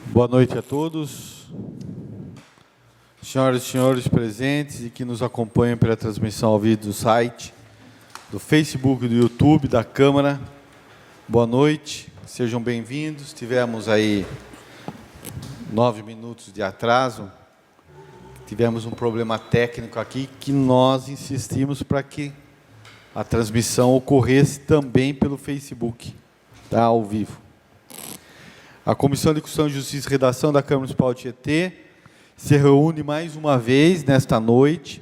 Boa noite a todos. Senhoras e senhores presentes e que nos acompanham pela transmissão ao vivo do site, do Facebook, do YouTube, da Câmara. Boa noite, sejam bem-vindos. Tivemos aí 9 minutos de atraso. Tivemos um problema técnico aqui que nós insistimos para que a transmissão ocorresse também pelo Facebook, tá, ao vivo. A Comissão de Constituição, Justiça e Redação da Câmara Municipal de Tietê se reúne mais uma vez nesta noite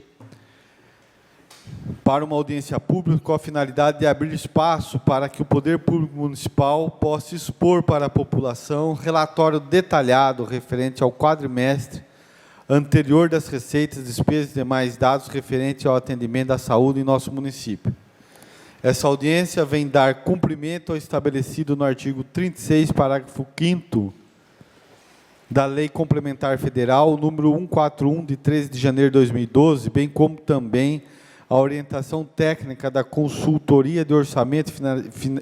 para uma audiência pública com a finalidade de abrir espaço para que o Poder Público Municipal possa expor para a população relatório detalhado referente ao quadrimestre anterior das receitas, despesas e demais dados referentes ao atendimento da saúde em nosso município. Essa audiência vem dar cumprimento ao estabelecido no artigo 36, parágrafo 5º da Lei Complementar Federal, número 141, de 13 de janeiro de 2012, bem como também a orientação técnica da Consultoria de Orçamento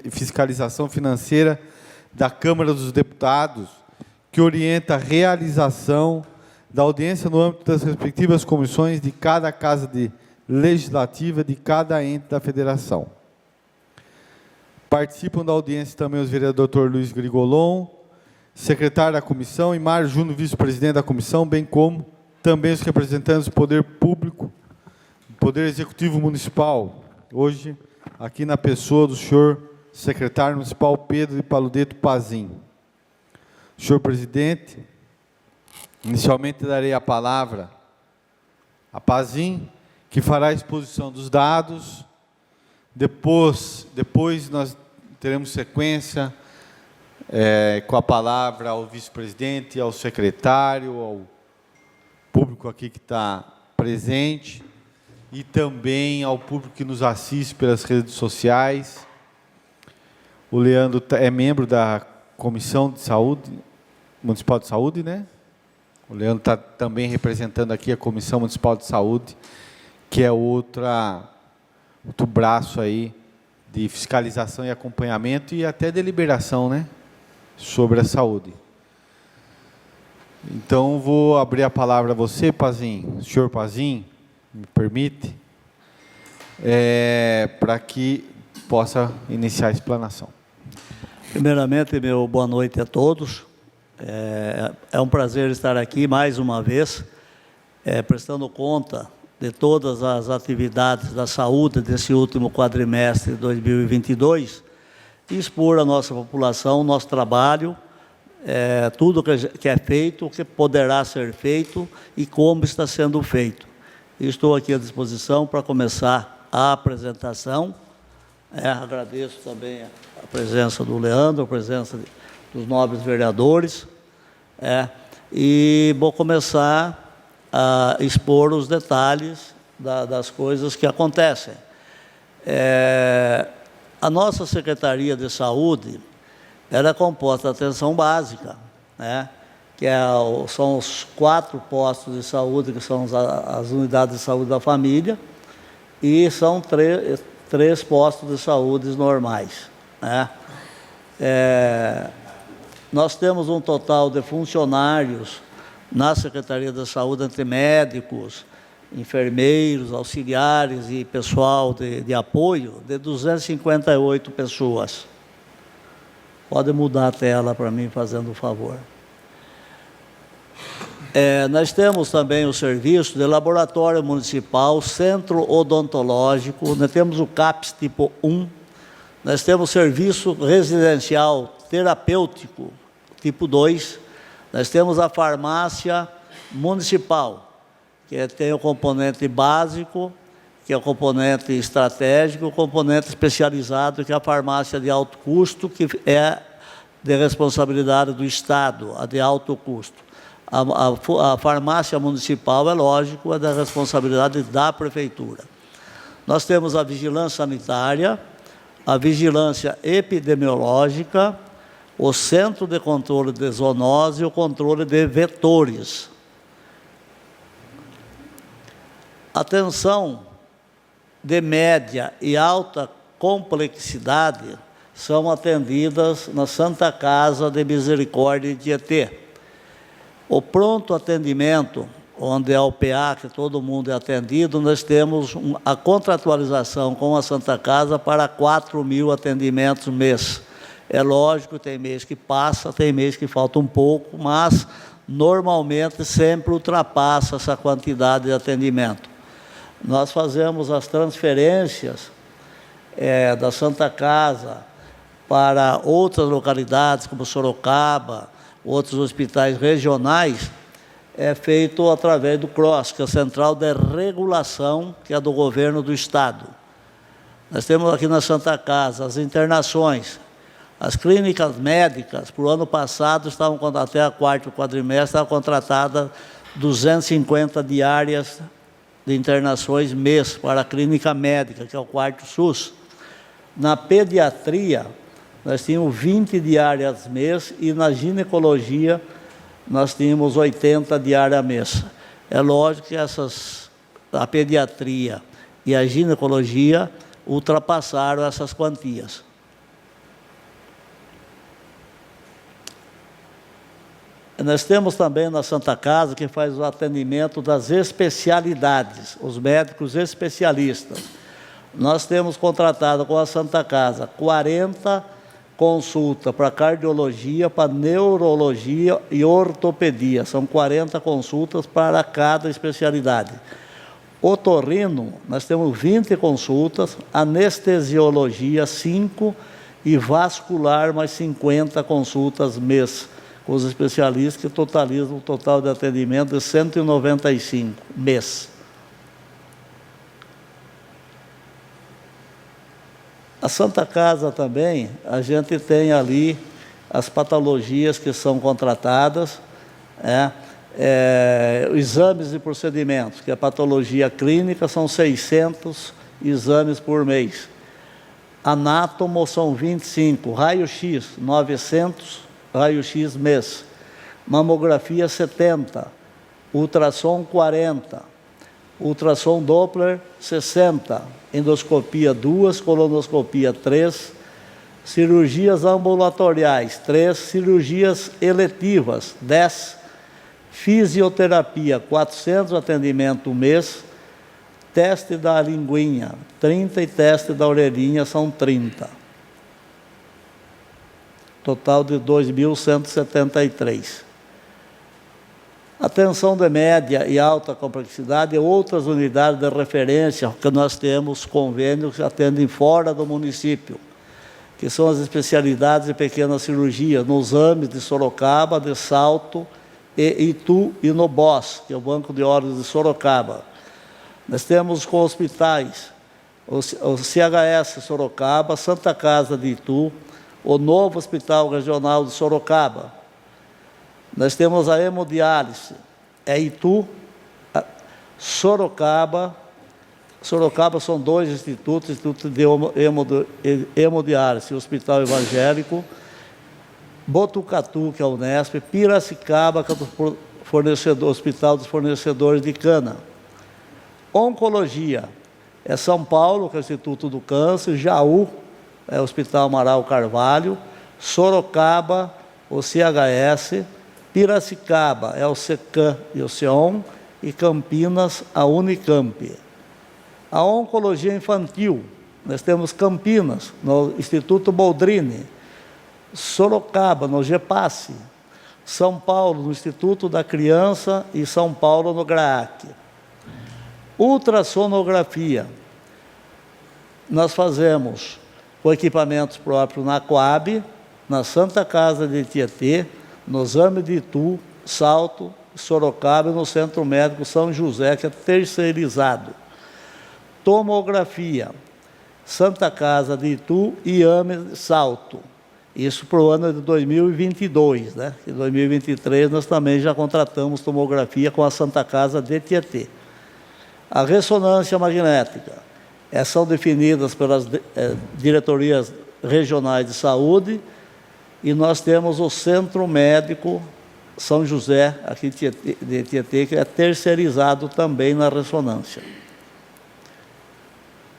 e Fiscalização Financeira da Câmara dos Deputados, que orienta a realização da audiência no âmbito das respectivas comissões de cada Casa Legislativa de cada ente da Federação. Participam da audiência também os vereadores Dr. Luiz Grigolon, secretário da comissão, e Mário Júnior, vice-presidente da comissão, bem como também os representantes do Poder Público, do Poder Executivo Municipal, hoje aqui na pessoa do senhor secretário municipal Pedro de Paludeto Pazin. Senhor presidente, inicialmente darei a palavra a Pazin, que fará a exposição dos dados. Depois nós teremos sequência com a palavra ao vice-presidente, ao secretário, ao público aqui que está presente e também ao público que nos assiste pelas redes sociais. O Leandro é membro da Comissão de Saúde, Municipal de Saúde, né? O Leandro está também representando aqui a Comissão Municipal de Saúde, que é outro braço aí de fiscalização e acompanhamento e até deliberação, né, sobre a saúde. Então, vou abrir a palavra a você, Pazin, senhor Pazin, me permite, para que possa iniciar a explanação. Primeiramente, meu boa noite a todos. É um prazer estar aqui mais uma vez, prestando conta de todas as atividades da saúde desse último quadrimestre de 2022 e expor à nossa população o nosso trabalho, tudo que é feito, o que poderá ser feito e como está sendo feito. Estou aqui à disposição para começar a apresentação. Agradeço também a presença do Leandro, a presença dos nobres vereadores, e vou começar a expor os detalhes das coisas que acontecem. A nossa Secretaria de Saúde, ela é composta de atenção básica, né? São os 4 postos de saúde, que são as unidades de saúde da família, e são 3 postos de saúde normais, né? Nós temos um total de funcionários na Secretaria da Saúde, entre médicos, enfermeiros, auxiliares e pessoal de apoio, de 258 pessoas. Pode mudar a tela para mim, fazendo um favor. Nós temos também o serviço de laboratório municipal, centro odontológico, nós temos o CAPS tipo 1, nós temos serviço residencial terapêutico tipo 2, nós temos a farmácia municipal, que tem o componente básico, que é o componente estratégico, o componente especializado, que é a farmácia de alto custo, que é de responsabilidade do Estado, a de alto custo. A farmácia municipal, é lógico, é da responsabilidade da Prefeitura. Nós temos a vigilância sanitária, a vigilância epidemiológica, o Centro de Controle de Zoonose e o controle de vetores. Atenção de média e alta complexidade são atendidas na Santa Casa de Misericórdia de Tietê. O pronto atendimento, onde é o PA, que todo mundo é atendido, nós temos a contratualização com a Santa Casa para 4.000 atendimentos mês. É lógico, tem mês que passa, tem mês que falta um pouco, mas normalmente sempre ultrapassa essa quantidade de atendimento. Nós fazemos as transferências da Santa Casa para outras localidades, como Sorocaba, outros hospitais regionais, é feito através do CROSS, que é a Central de Regulação, que é do governo do Estado. Nós temos aqui na Santa Casa as internações, as clínicas médicas, para o ano passado, estavam, até o quarto quadrimestre, estavam contratadas 250 diárias de internações mês para a clínica médica, que é o quarto SUS. Na pediatria, nós tínhamos 20 diárias mês, e na ginecologia, nós tínhamos 80 diárias mês. É lógico que a pediatria e a ginecologia ultrapassaram essas quantias. Nós temos também na Santa Casa, que faz o atendimento das especialidades, os médicos especialistas. Nós temos contratado com a Santa Casa 40 consultas para cardiologia, para neurologia e ortopedia. São 40 consultas para cada especialidade. Otorrino, nós temos 20 consultas, anestesiologia 5 e vascular mais 50 consultas mês, com os especialistas, que totalizam um total de atendimento de 195 mês. A Santa Casa também, a gente tem ali as patologias que são contratadas, exames e procedimentos, que a patologia clínica são 600 exames por mês. Anátomo são 25, raio-x 900 raio-x mês, mamografia 70, ultrassom 40, ultrassom Doppler 60, endoscopia 2, colonoscopia 3, cirurgias ambulatoriais 3, cirurgias eletivas 10, fisioterapia 400 atendimento mês, teste da linguinha 30 e teste da orelhinha são 30. Total de 2.173. Atenção de média e alta complexidade e outras unidades de referência que nós temos convênios que atendem fora do município, que são as especialidades de pequenas cirurgias, nos AMES de Sorocaba, de Salto, e Itu e no BOS, que é o Banco de Olhos de Sorocaba. Nós temos com hospitais, o CHS Sorocaba, Santa Casa de Itu, o novo Hospital Regional de Sorocaba. Nós temos a hemodiálise, Itu, Sorocaba. Sorocaba são dois institutos, Instituto de Hemodiálise, Hospital Evangélico, Botucatu, que é o Unesp, Piracicaba, que é o Hospital dos Fornecedores de Cana. Oncologia, é São Paulo, que é o Instituto do Câncer, Jaú, é o Hospital Amaral Carvalho, Sorocaba, o CHS, Piracicaba, é o SECAM e o SEON, e Campinas, a Unicamp. A oncologia infantil, nós temos Campinas, no Instituto Boldrini, Sorocaba, no GEPASSE, São Paulo, no Instituto da Criança, e São Paulo, no GRAAC. Ultrassonografia, nós fazemos com equipamentos próprios na Coab, na Santa Casa de Tietê, no AMES de Itu, Salto, Sorocaba e no Centro Médico São José, que é terceirizado. Tomografia, Santa Casa de Itu e AMES Salto. Isso para o ano de 2022, né? Em 2023 nós também já contratamos tomografia com a Santa Casa de Tietê. A ressonância magnética, são definidas pelas diretorias regionais de saúde, e nós temos o Centro Médico São José, aqui de Tietê, que é terceirizado também na ressonância.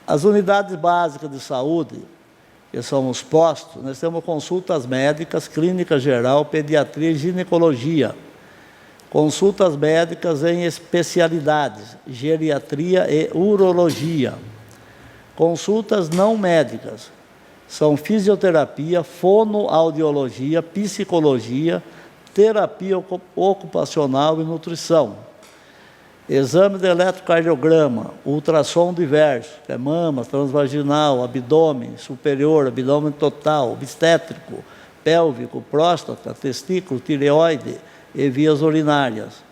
As unidades básicas de saúde, que são os postos, nós temos consultas médicas, clínica geral, pediatria e ginecologia. Consultas médicas em especialidades, geriatria e urologia. Consultas não médicas são fisioterapia, fonoaudiologia, psicologia, terapia ocupacional e nutrição. Exame de eletrocardiograma, ultrassom diverso, que é mama, transvaginal, abdômen superior, abdômen total, obstétrico, pélvico, próstata, testículo, tireoide e vias urinárias.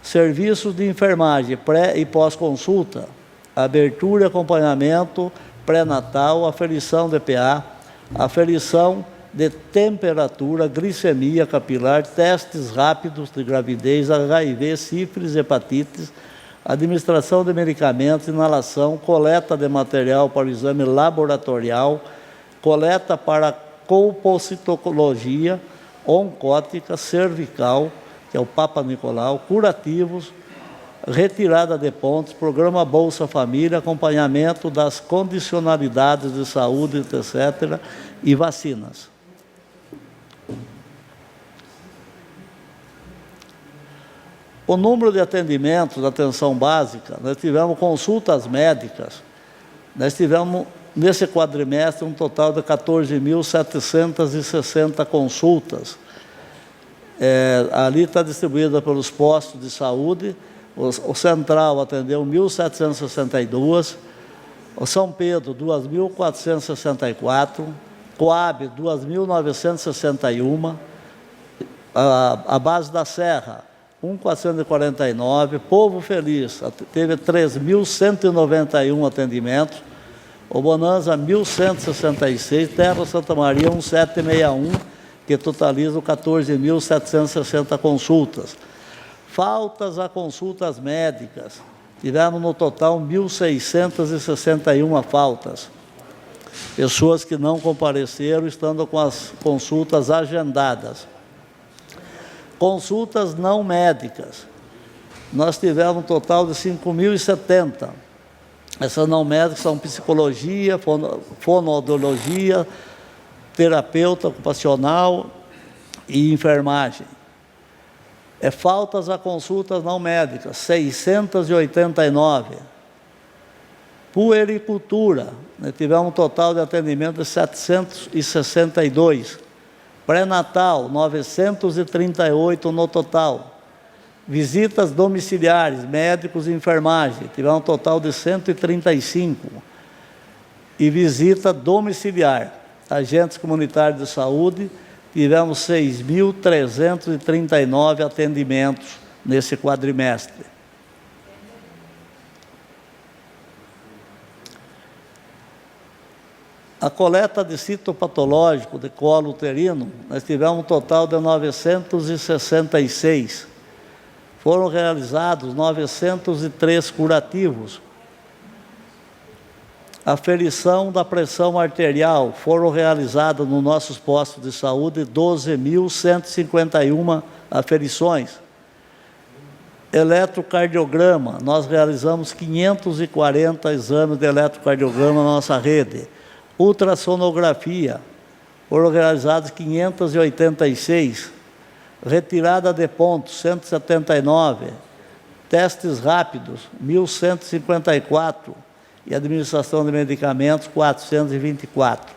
Serviços de enfermagem pré e pós-consulta, abertura e acompanhamento pré-natal, aferição de PA, aferição de temperatura, glicemia capilar, testes rápidos de gravidez, HIV, sífilis, hepatites, administração de medicamentos, inalação, coleta de material para o exame laboratorial, coleta para colpocitologia, oncótica, cervical, que é o Papa Nicolau, curativos, retirada de pontos, programa Bolsa Família, acompanhamento das condicionalidades de saúde, etc., e vacinas. O número de atendimentos da atenção básica, nós tivemos consultas médicas, nós tivemos, nesse quadrimestre, um total de 14.760 consultas. Ali está distribuída pelos postos de saúde. O Central atendeu 1.762, o São Pedro, 2.464, Coab, 2.961, a base da Serra, 1.449, Povo Feliz, teve 3.191 atendimentos, o Bonanza, 1.166, Terra Santa Maria, 1.761, que totaliza 14.760 consultas. Faltas a consultas médicas, tivemos no total 1.661 faltas. Pessoas que não compareceram, estando com as consultas agendadas. Consultas não médicas, nós tivemos um total de 5.070. Essas não médicas são psicologia, fonoaudiologia, terapeuta ocupacional e enfermagem. Faltas a consultas não médicas, 689. Puericultura, tivemos um total de atendimento de 762. Pré-natal, 938 no total. Visitas domiciliares, médicos e enfermagem, tivemos um total de 135. E visita domiciliar, agentes comunitários de saúde, tivemos 6.339 atendimentos nesse quadrimestre. A coleta de citopatológico de colo uterino, nós tivemos um total de 966. Foram realizados 903 curativos. Aferição da pressão arterial, foram realizadas nos nossos postos de saúde 12.151 aferições. Eletrocardiograma, nós realizamos 540 exames de eletrocardiograma na nossa rede. Ultrassonografia, foram realizados 586. Retirada de pontos, 179. Testes rápidos, 1.154. E administração de medicamentos, 424.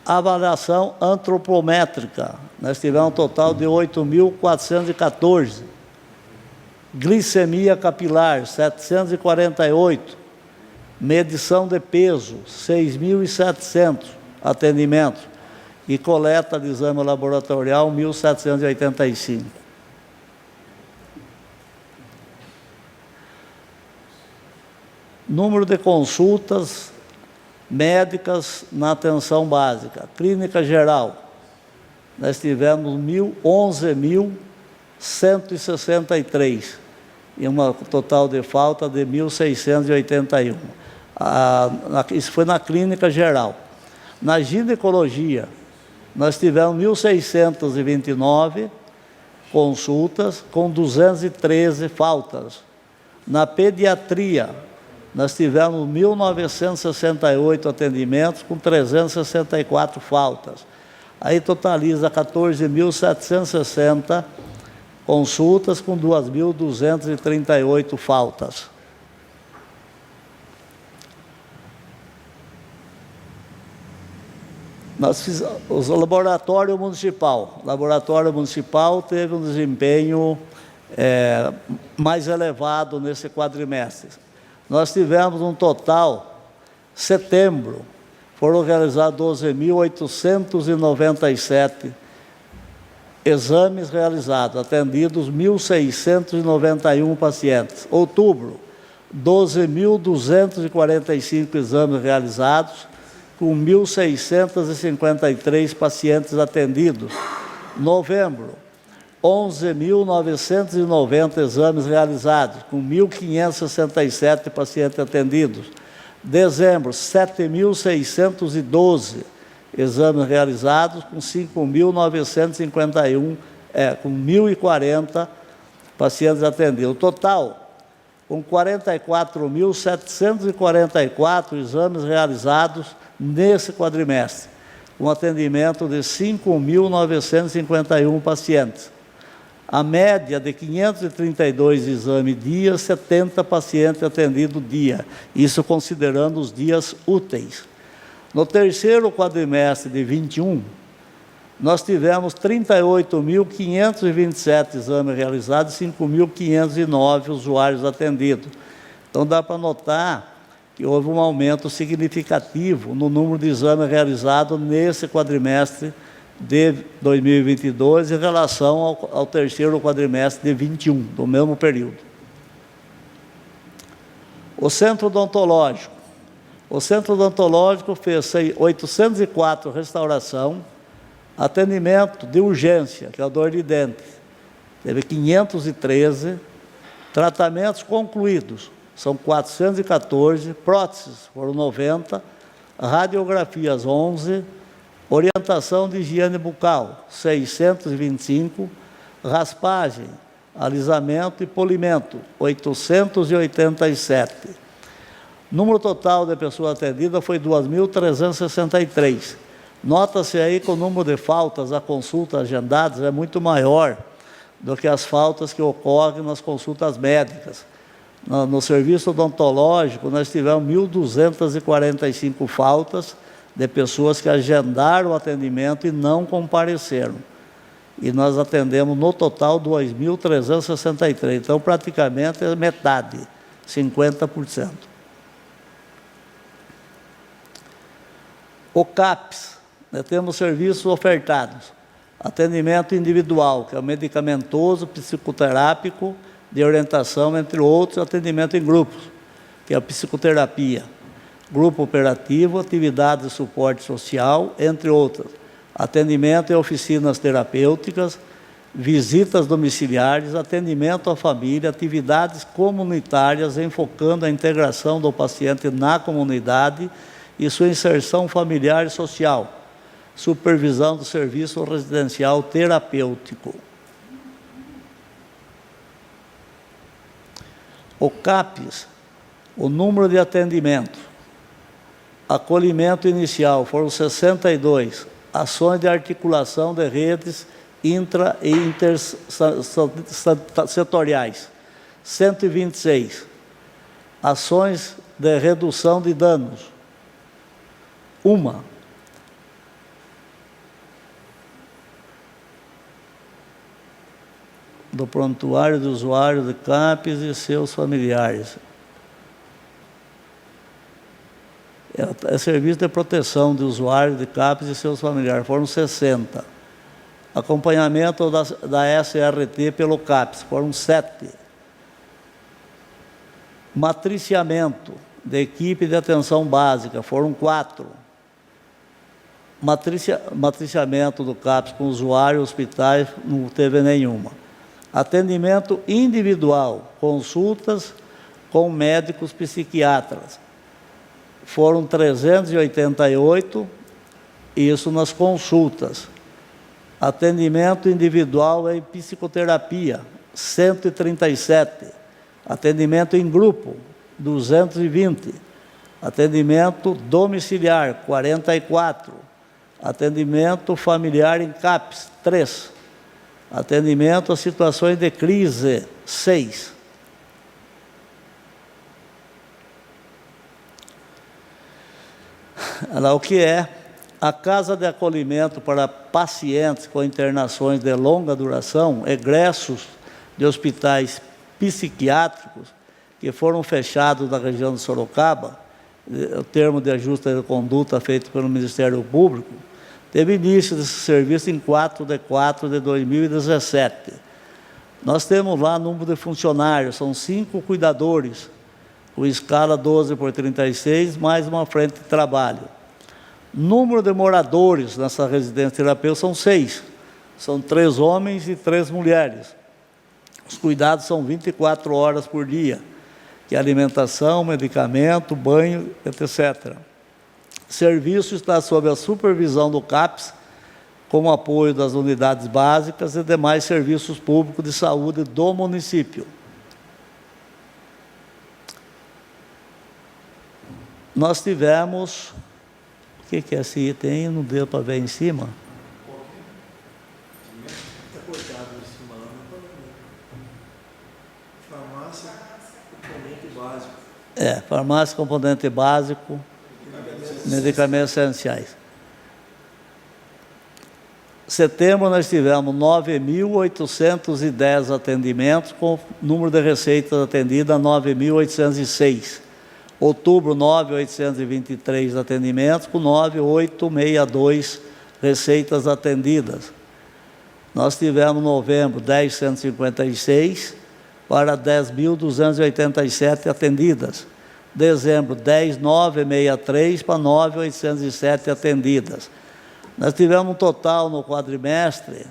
Avaliação antropométrica, nós tivemos um total de 8.414. Glicemia capilar, 748. Medição de peso, 6.700 atendimentos. E coleta de exame laboratorial, 1.785. Número de consultas médicas na atenção básica. Clínica geral, nós tivemos 11.163 e um total de falta de 1.681. Isso foi na clínica geral. Na ginecologia, nós tivemos 1.629 consultas com 213 faltas. Na pediatria, nós tivemos 1.968 atendimentos com 364 faltas. aí totaliza 14.760 consultas com 2.238 faltas. O laboratório municipal teve um desempenho mais elevado nesse quadrimestre. Nós tivemos um total, setembro, foram realizados 12.897 exames realizados, atendidos 1.691 pacientes. Outubro, 12.245 exames realizados, com 1.653 pacientes atendidos. Novembro, 11.990 exames realizados, com 1.567 pacientes atendidos. Dezembro, 7.612 exames realizados, com 5.951, com 1.040 pacientes atendidos. O total, com 44.744 exames realizados nesse quadrimestre, com atendimento de 5.951 pacientes. A média de 532 exames dia, 70 pacientes atendidos dia, isso considerando os dias úteis. No terceiro quadrimestre de 21, nós tivemos 38.527 exames realizados e 5.509 usuários atendidos. Então, dá para notar que houve um aumento significativo no número de exames realizados nesse quadrimestre de 2022 em relação ao terceiro quadrimestre de 21, do mesmo período. O Centro Odontológico fez 804 restauração, atendimento de urgência, que é a dor de dente, teve 513, tratamentos concluídos, são 414, próteses foram 90, radiografias 11, orientação de higiene bucal 625, raspagem, alisamento e polimento 887. Número total de pessoas atendidas foi 2.363. Nota-se aí que o número de faltas a consultas agendadas é muito maior do que as faltas que ocorrem nas consultas médicas. No serviço odontológico, nós tivemos 1.245 faltas de pessoas que agendaram o atendimento e não compareceram. E nós atendemos, no total, 2.363. Então, praticamente, é metade, 50%. O CAPS, temos serviços ofertados. Atendimento individual, que é o medicamentoso, psicoterápico, de orientação, entre outros, atendimento em grupos, que é a psicoterapia. Grupo operativo, atividade de suporte social, entre outras. Atendimento em oficinas terapêuticas, visitas domiciliares, atendimento à família, atividades comunitárias, enfocando a integração do paciente na comunidade e sua inserção familiar e social. Supervisão do serviço residencial terapêutico. O CAPES, o número de atendimento. Acolhimento inicial, foram 62. Ações de articulação de redes intra- e intersetoriais, 126. Ações de redução de danos, 1. Do prontuário do usuário de CAPES e seus familiares. É serviço de proteção de usuários de CAPES e seus familiares, foram 60. Acompanhamento da SRT pelo CAPES, foram 7. Matriciamento de equipe de atenção básica, foram 4. Matriciamento do CAPES com usuário, hospitais, não teve nenhuma. Atendimento individual, consultas com médicos psiquiatras, foram 388, isso nas consultas. Atendimento individual em psicoterapia, 137. Atendimento em grupo, 220. Atendimento domiciliar, 44. Atendimento familiar em CAPS, 3. Atendimento a situações de crise, 6. Lá, o que é a Casa de Acolhimento para pacientes com internações de longa duração, egressos de hospitais psiquiátricos que foram fechados na região de Sorocaba, o termo de ajuste de conduta feito pelo Ministério Público, teve início desse serviço em 4/4 de 2017. Nós temos lá número de funcionários, são 5 cuidadores, com escala 12/36, mais uma frente de trabalho. Número de moradores nessa residência terapêutica são 6. São 3 homens e 3 mulheres. Os cuidados são 24 horas por dia, que é alimentação, medicamento, banho, etc. O serviço está sob a supervisão do CAPS, com apoio das unidades básicas e demais serviços públicos de saúde do município. Nós tivemos... O que é esse item aí? Não deu para ver em cima? Está cortado em cima lá, não pode ver. Farmácia, componente básico. Farmácia, componente básico, medicamentos essenciais. Em setembro nós tivemos 9.810 atendimentos, com número de receitas atendidas 9.806. Outubro, 9.823 atendimentos, com 9.862 receitas atendidas. Nós tivemos novembro, 10.156 para 10.287 atendidas. Dezembro, 10.963 para 9.807 atendidas. Nós tivemos um total no quadrimestre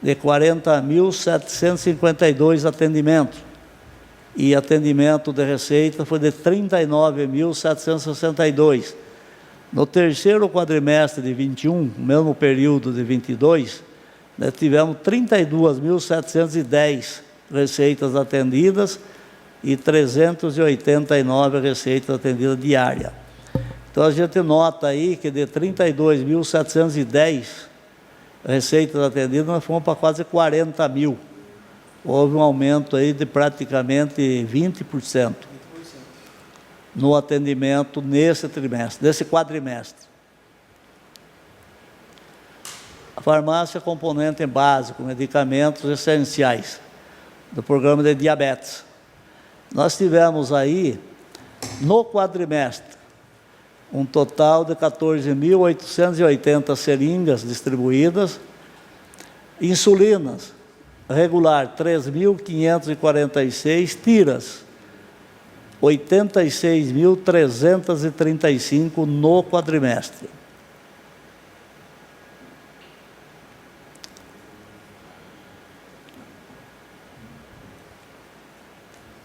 de 40.752 atendimentos. E atendimento de receita foi de 39.762. No terceiro quadrimestre de 21, mesmo período de 22, nós tivemos 32.710 receitas atendidas e 389 receitas atendidas diárias. Então, a gente nota aí que de 32.710 receitas atendidas, nós fomos para quase 40 mil. Houve um aumento aí de praticamente 20% no atendimento nesse quadrimestre. A farmácia, componente básico, medicamentos essenciais, do programa de diabetes. Nós tivemos aí, no quadrimestre, um total de 14.880 seringas distribuídas, insulinas, regular 3.546, tiras 86.335 no quadrimestre.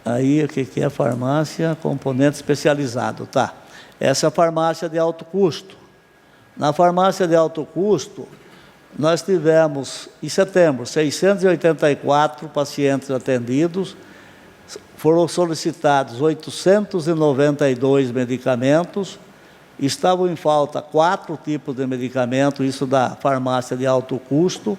Aí o que é farmácia? Componente especializado, tá? Essa é a farmácia de alto custo. Na farmácia de alto custo, nós tivemos, em setembro, 684 pacientes atendidos, foram solicitados 892 medicamentos, estavam em falta 4 tipos de medicamentos, isso da farmácia de alto custo,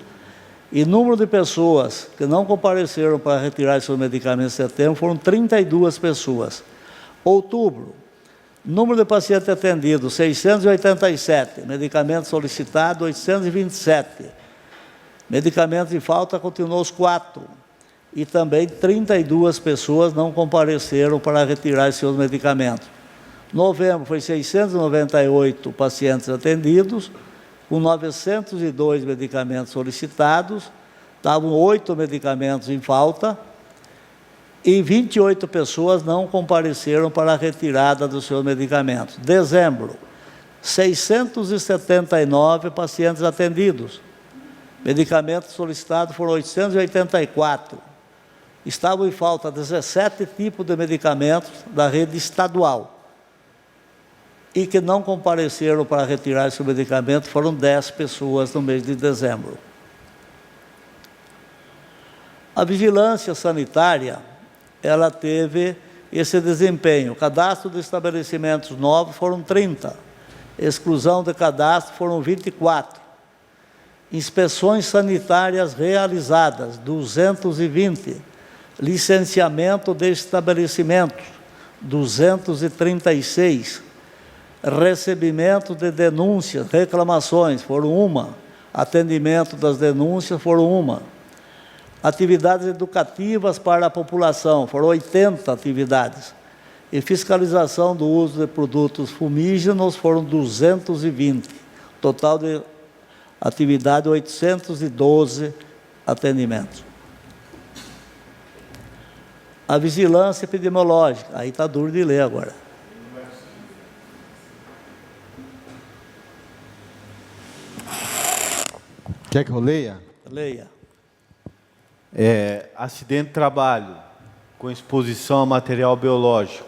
e número de pessoas que não compareceram para retirar seus medicamentos em setembro foram 32 pessoas. Outubro, número de pacientes atendidos, 687. Medicamentos solicitados, 827. Medicamentos em falta, continuou os 4. E também 32 pessoas não compareceram para retirar seus medicamentos. Novembro foi 698 pacientes atendidos, com 902 medicamentos solicitados, estavam 8 medicamentos em falta, e 28 pessoas não compareceram para a retirada dos seus medicamentos. Dezembro, 679 pacientes atendidos. Medicamentos solicitados foram 884. Estavam em falta 17 tipos de medicamentos da rede estadual. E que não compareceram para retirar esse medicamento foram 10 pessoas no mês de dezembro. A vigilância sanitária, ela teve esse desempenho. O cadastro de estabelecimentos novos foram 30. Exclusão de cadastro foram 24. Inspeções sanitárias realizadas, 220. Licenciamento de estabelecimentos, 236. Recebimento de denúncias, reclamações, foram 1. Atendimento das denúncias, foram 1. Atividades educativas para a população, foram 80 atividades. E fiscalização do uso de produtos fumígenos, foram 220. Total de atividade, 812 atendimentos. A vigilância epidemiológica, aí está duro de ler agora. Quer que eu leia? Leia. Acidente de trabalho com exposição a material biológico.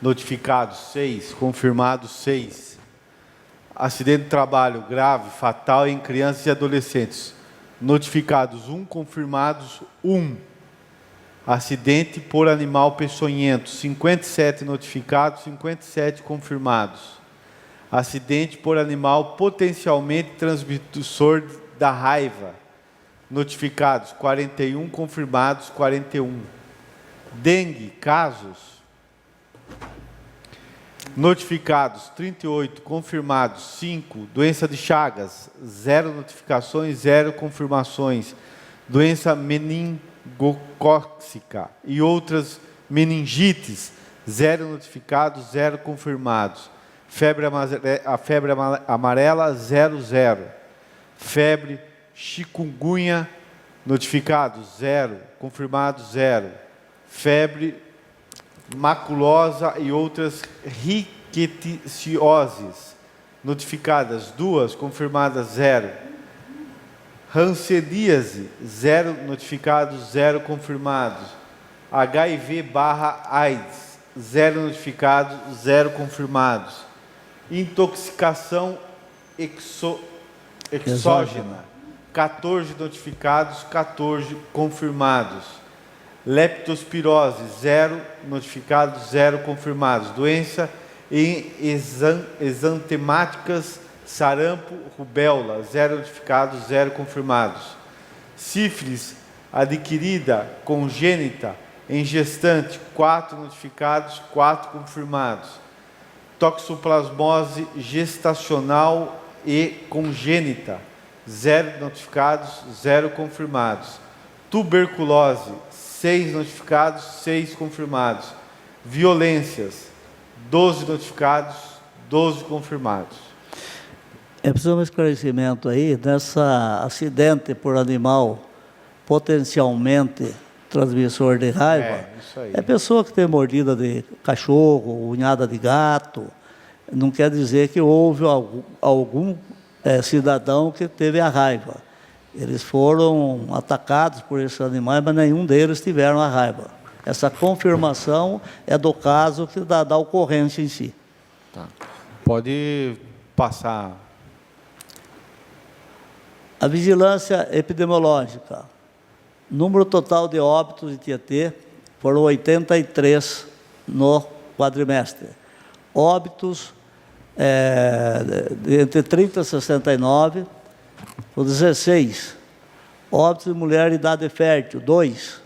Notificados 6, confirmados 6. Acidente de trabalho grave, fatal em crianças e adolescentes. Notificados 1, confirmados 1. Acidente por animal peçonhento, 57 notificados, 57 confirmados. Acidente por animal potencialmente transmissor da raiva, notificados 41, confirmados 41. Dengue, casos. Notificados 38, confirmados 5. Doença de Chagas, 0 notificações, 0 confirmações. Doença meningocócica e outras meningites, 0 notificados, 0 confirmados. A febre amarela, 0. Febre chikungunya, notificados 0, confirmados 0. Febre maculosa e outras riqueticioses, notificadas 2, confirmadas 0. Hanseníase, 0 notificados, 0 confirmados. HIV/AIDS, 0 notificados, 0 confirmados. Intoxicação exógena, 14 notificados, 14 confirmados. Leptospirose, 0 notificados, 0 confirmados. Doença em exantemáticas, sarampo, rubéola, 0 notificados, 0 confirmados. Sífilis adquirida, congênita, em gestante, 4 notificados, 4 confirmados. Toxoplasmose gestacional e congênita, 0 notificados, 0 confirmados. Tuberculose, 6 notificados, 6 confirmados. Violências, 12 notificados, 12 confirmados. É preciso um esclarecimento aí dessa acidente por animal potencialmente transmissor de raiva. Isso aí. É pessoa que tem mordida de cachorro, unhada de gato. Não quer dizer que houve algum cidadão que teve a raiva. Eles foram atacados por esses animais, mas nenhum deles tiveram a raiva. Essa confirmação é do caso que da ocorrência em si. Tá. Pode passar. A vigilância epidemiológica. Número total de óbitos de Tietê foram 83 no quadrimestre. Óbitos entre 30 e 69, foram 16. Óbitos de mulher de idade fértil, 2.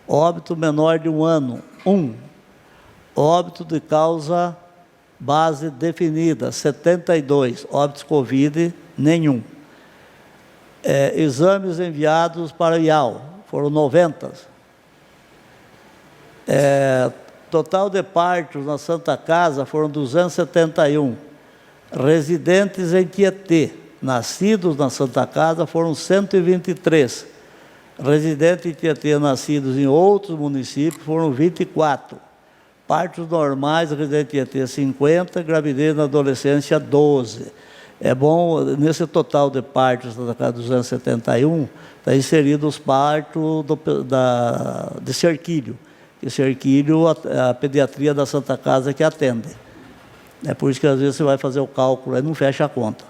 Óbito menor de 1 ano, 1. Óbito de causa base definida, 72. Óbitos Covid, nenhum. Exames enviados para IAL, foram 90. Total de partos na Santa Casa foram 271. Residentes em Tietê, nascidos na Santa Casa, foram 123. Residentes em Tietê, nascidos em outros municípios, foram 24. Partos normais, residentes em Tietê, 50. Gravidez na adolescência, 12. É bom, nesse total de partos da casa 271, está inserido os partos de Cerquilho. E Cerquilho, a pediatria da Santa Casa que atende. É por isso que às vezes você vai fazer o cálculo e não fecha a conta.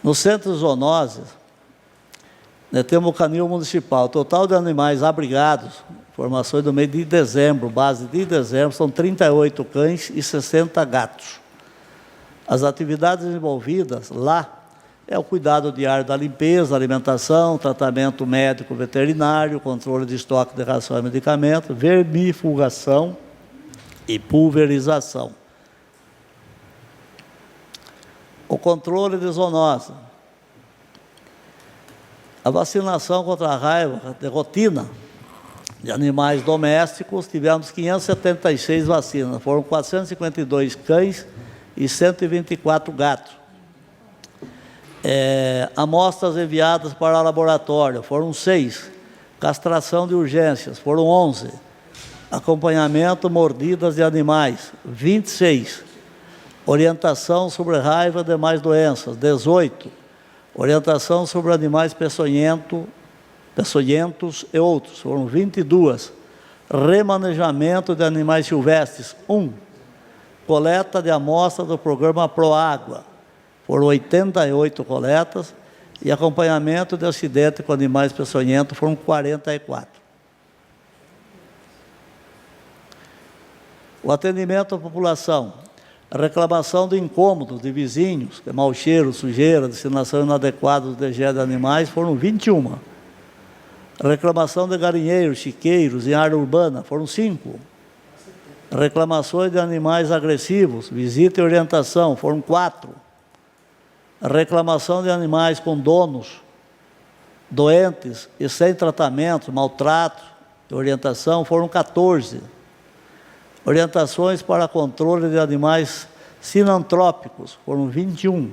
No centro de zoonoses, temos o canil municipal. O total de animais abrigados Informações do mês de dezembro, base de dezembro, são 38 cães e 60 gatos. As atividades envolvidas lá é o cuidado diário da limpeza, alimentação, tratamento médico veterinário, controle de estoque de ração e medicamento, vermifugação e pulverização. O controle de zoonose. A vacinação contra a raiva de rotina de animais domésticos, tivemos 576 vacinas, foram 452 cães e 124 gatos. Amostras enviadas para o laboratório, foram 6. Castração de urgências, foram 11. Acompanhamento mordidas de animais, 26. Orientação sobre raiva e demais doenças, 18. Orientação sobre animais peçonhentos e outros, foram 22. Remanejamento de animais silvestres, 1. Coleta de amostra do programa Proágua, foram 88 coletas, e acompanhamento de acidente com animais peçonhentos, foram 44. O atendimento à população. A reclamação de incômodos de vizinhos, que é mau cheiro, sujeira, destinação inadequada dos dejetos de animais, foram 21. A reclamação de galinheiros, chiqueiros em área urbana, foram 5. Reclamações de animais agressivos, visita e orientação, foram 4. A reclamação de animais com donos doentes e sem tratamento, maltrato e orientação, foram 14. Orientações para controle de animais sinantrópicos, foram 21.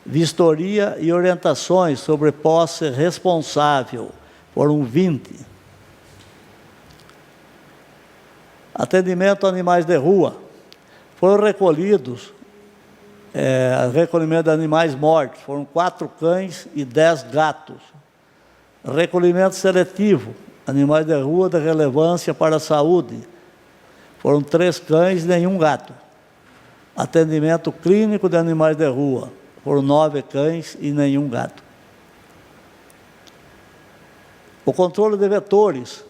Vistoria e orientações sobre posse responsável, foram 20. Atendimento a animais de rua. Foram recolhidos, recolhimento de animais mortos, foram 4 cães e 10 gatos. Recolhimento seletivo, animais de rua de relevância para a saúde, foram 3 cães e nenhum gato. Atendimento clínico de animais de rua, foram 9 cães e nenhum gato. O controle de vetores,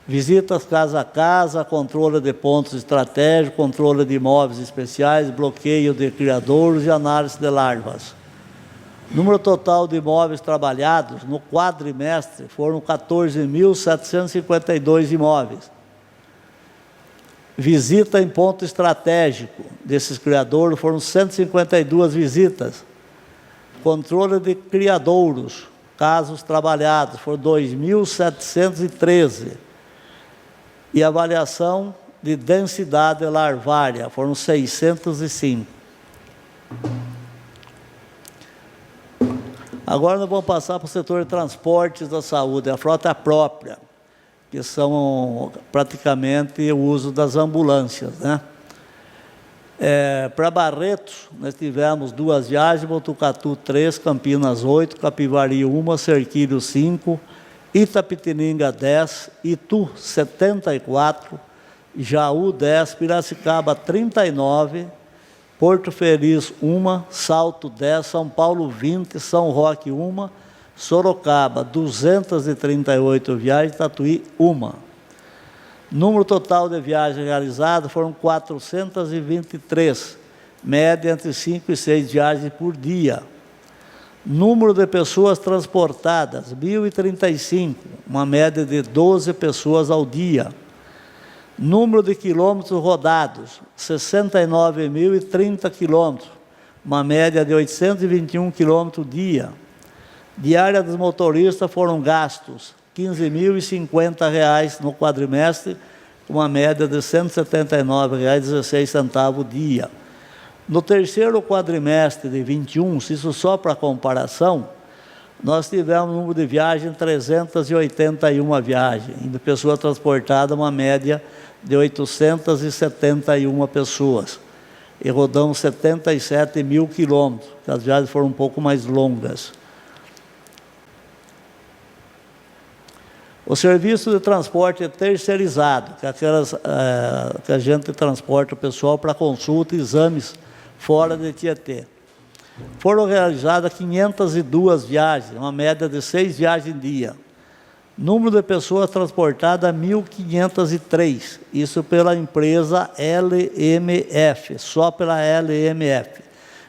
visitas casa a casa, controle de pontos estratégicos, controle de imóveis especiais, bloqueio de criadouros e análise de larvas. Número total de imóveis trabalhados no quadrimestre foram 14.752 imóveis. Visita em ponto estratégico desses criadouros foram 152 visitas. Controle de criadouros, casos trabalhados, foram 2.713. E avaliação de densidade larvária, foram 605. Agora nós vamos passar para o setor de transportes da saúde, a frota própria, que são praticamente o uso das ambulâncias, né? Para Barretos, nós tivemos 2 viagens, Botucatu 3, Campinas 8, Capivari 1, Serquilho 5, Itapetininga 10, Itu 74, Jaú 10, Piracicaba 39, Porto Feliz 1, Salto 10, São Paulo 20, São Roque 1, Sorocaba 238 viagens, Tatuí 1. Número total de viagens realizadas foram 423, média entre 5 e 6 viagens por dia. Número de pessoas transportadas, 1.035, uma média de 12 pessoas ao dia. Número de quilômetros rodados, 69.030 quilômetros, uma média de 821 quilômetros dia. Diária dos motoristas foram gastos R$ 15.050 no quadrimestre, uma média de R$ 179,16 dia. No terceiro quadrimestre de 21, isso só para comparação, nós tivemos um número de viagens, 381 viagens, de pessoas transportadas, uma média de 871 pessoas. E rodamos 77 mil quilômetros, as viagens foram um pouco mais longas. O serviço de transporte é terceirizado, que é que a gente transporta o pessoal para consulta e exames fora de Tietê. Foram realizadas 502 viagens, uma média de 6 viagens em dia. Número de pessoas transportadas, 1.503. Isso pela empresa LMF, só pela LMF.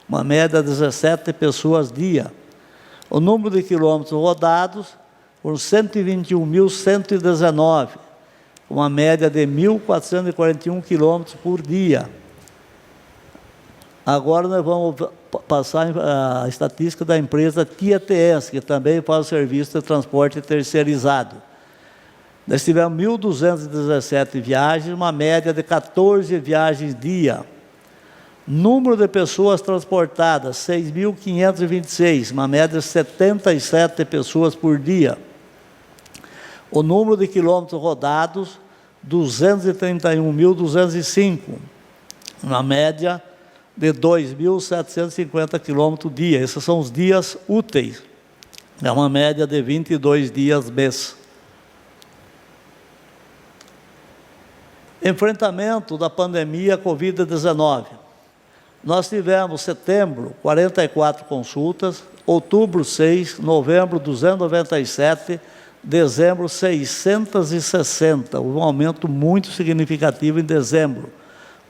Uma média de 17 pessoas dia. O número de quilômetros rodados, foram 121.119. Uma média de 1.441 quilômetros por dia. Agora nós vamos passar a estatística da empresa Tietens, que também faz o serviço de transporte terceirizado. Nós tivemos 1.217 viagens, uma média de 14 viagens dia. Número de pessoas transportadas, 6.526, uma média de 77 pessoas por dia. O número de quilômetros rodados, 231.205, uma média de 2.750 quilômetros dia. Esses são os dias úteis. É uma média de 22 dias mês. Enfrentamento da pandemia Covid-19. Nós tivemos setembro, 44 consultas, outubro, 6, novembro, 297, dezembro, 660. Um aumento muito significativo em dezembro.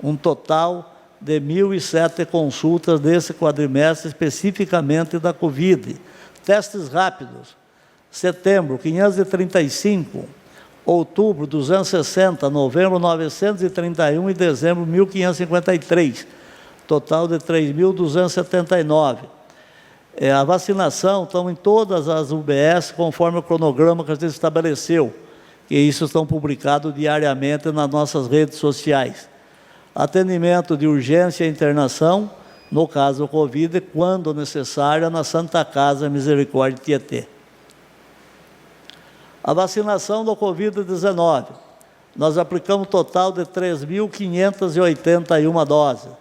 Um total de 1.007 consultas desse quadrimestre, especificamente da Covid. Testes rápidos, setembro, 535, outubro, 260, novembro, 931 e dezembro, 1.553, total de 3.279. A vacinação estão em todas as UBS, conforme o cronograma que a gente estabeleceu, e isso estão publicados diariamente nas nossas redes sociais. Atendimento de urgência e internação, no caso do Covid, quando necessário, na Santa Casa Misericórdia Tietê. A vacinação do Covid-19, nós aplicamos um total de 3.581 doses.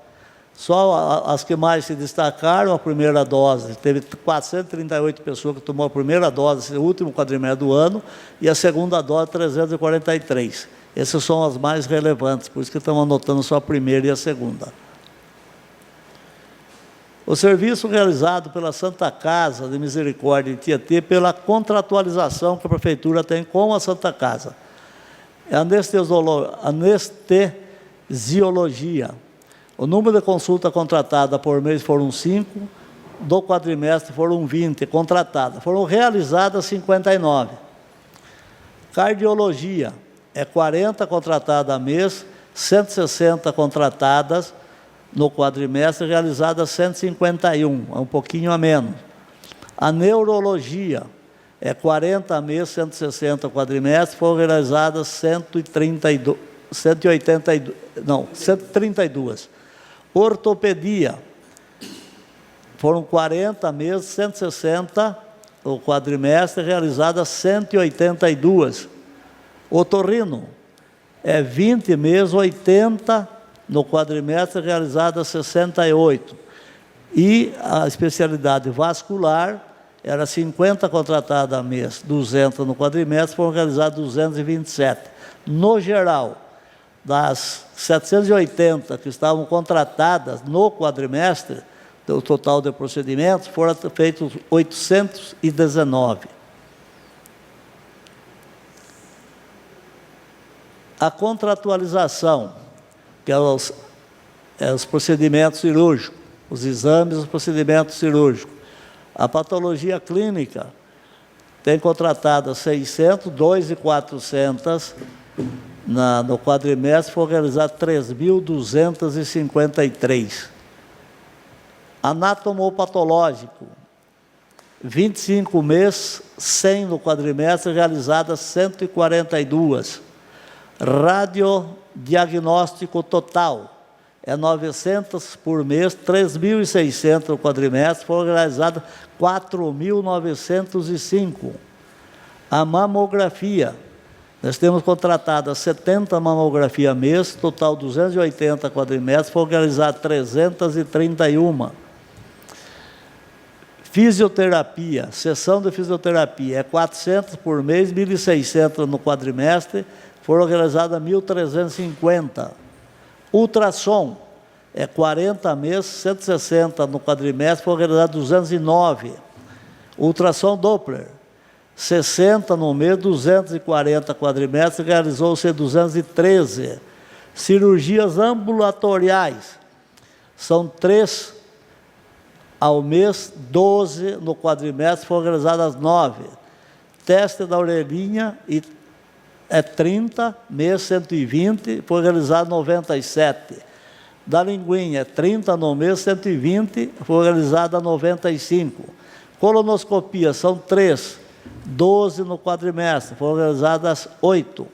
Só as que mais se destacaram, a primeira dose, teve 438 pessoas que tomou a primeira dose no último quadrimestre do ano, e a segunda dose, 343. Essas são as mais relevantes, por isso que estamos anotando só a primeira e a segunda. O serviço realizado pela Santa Casa de Misericórdia de Tietê, pela contratualização que a Prefeitura tem com a Santa Casa. É anestesiologia. O número de consultas contratadas por mês foram 5, do quadrimestre foram 20 contratadas. Foram realizadas 59. Cardiologia. É 40 contratadas a mês, 160 contratadas no quadrimestre, realizadas 151, é um pouquinho a menos. A neurologia é 40 a mês, 160 quadrimestre, foram realizadas 132. Ortopedia, foram 40 meses, 160 o quadrimestre, realizadas 182. Otorrino, é 20 meses, 80 no quadrimestre, realizadas 68. E a especialidade vascular, era 50 contratadas a mês, 200 no quadrimestre, foram realizadas 227. No geral, das 780 que estavam contratadas no quadrimestre, o total de procedimentos, foram feitos 819. A contratualização, que é os procedimentos cirúrgicos, os exames, os procedimentos cirúrgicos. A patologia clínica tem contratado 600, 2.400 no quadrimestre, foram realizados 3.253. Anatomopatológico, 25 meses, 100 no quadrimestre, realizadas 142. Radiodiagnóstico total, é 900 por mês, 3.600 no quadrimestre, foram realizadas 4.905. A mamografia, nós temos contratadas 70 mamografia mês, total 280 quadrimestres, foram realizadas 331. Fisioterapia, sessão de fisioterapia, é 400 por mês, 1.600 no quadrimestre, foram realizadas 1.350. Ultrassom, é 40 meses, 160 no quadrimestre, foram realizadas 209. Ultrassom Doppler, 60 no mês, 240 quadrimestres, realizou-se 213. Cirurgias ambulatoriais, são 3 ao mês, 12 no quadrimestre, foram realizadas 9. Teste da orelhinha é 30, mês 120, foi realizado 97. Da linguinha é 30 no mês, 120, foi realizada 95. Colonoscopia são 3, 12 no quadrimestre, foram realizadas 8.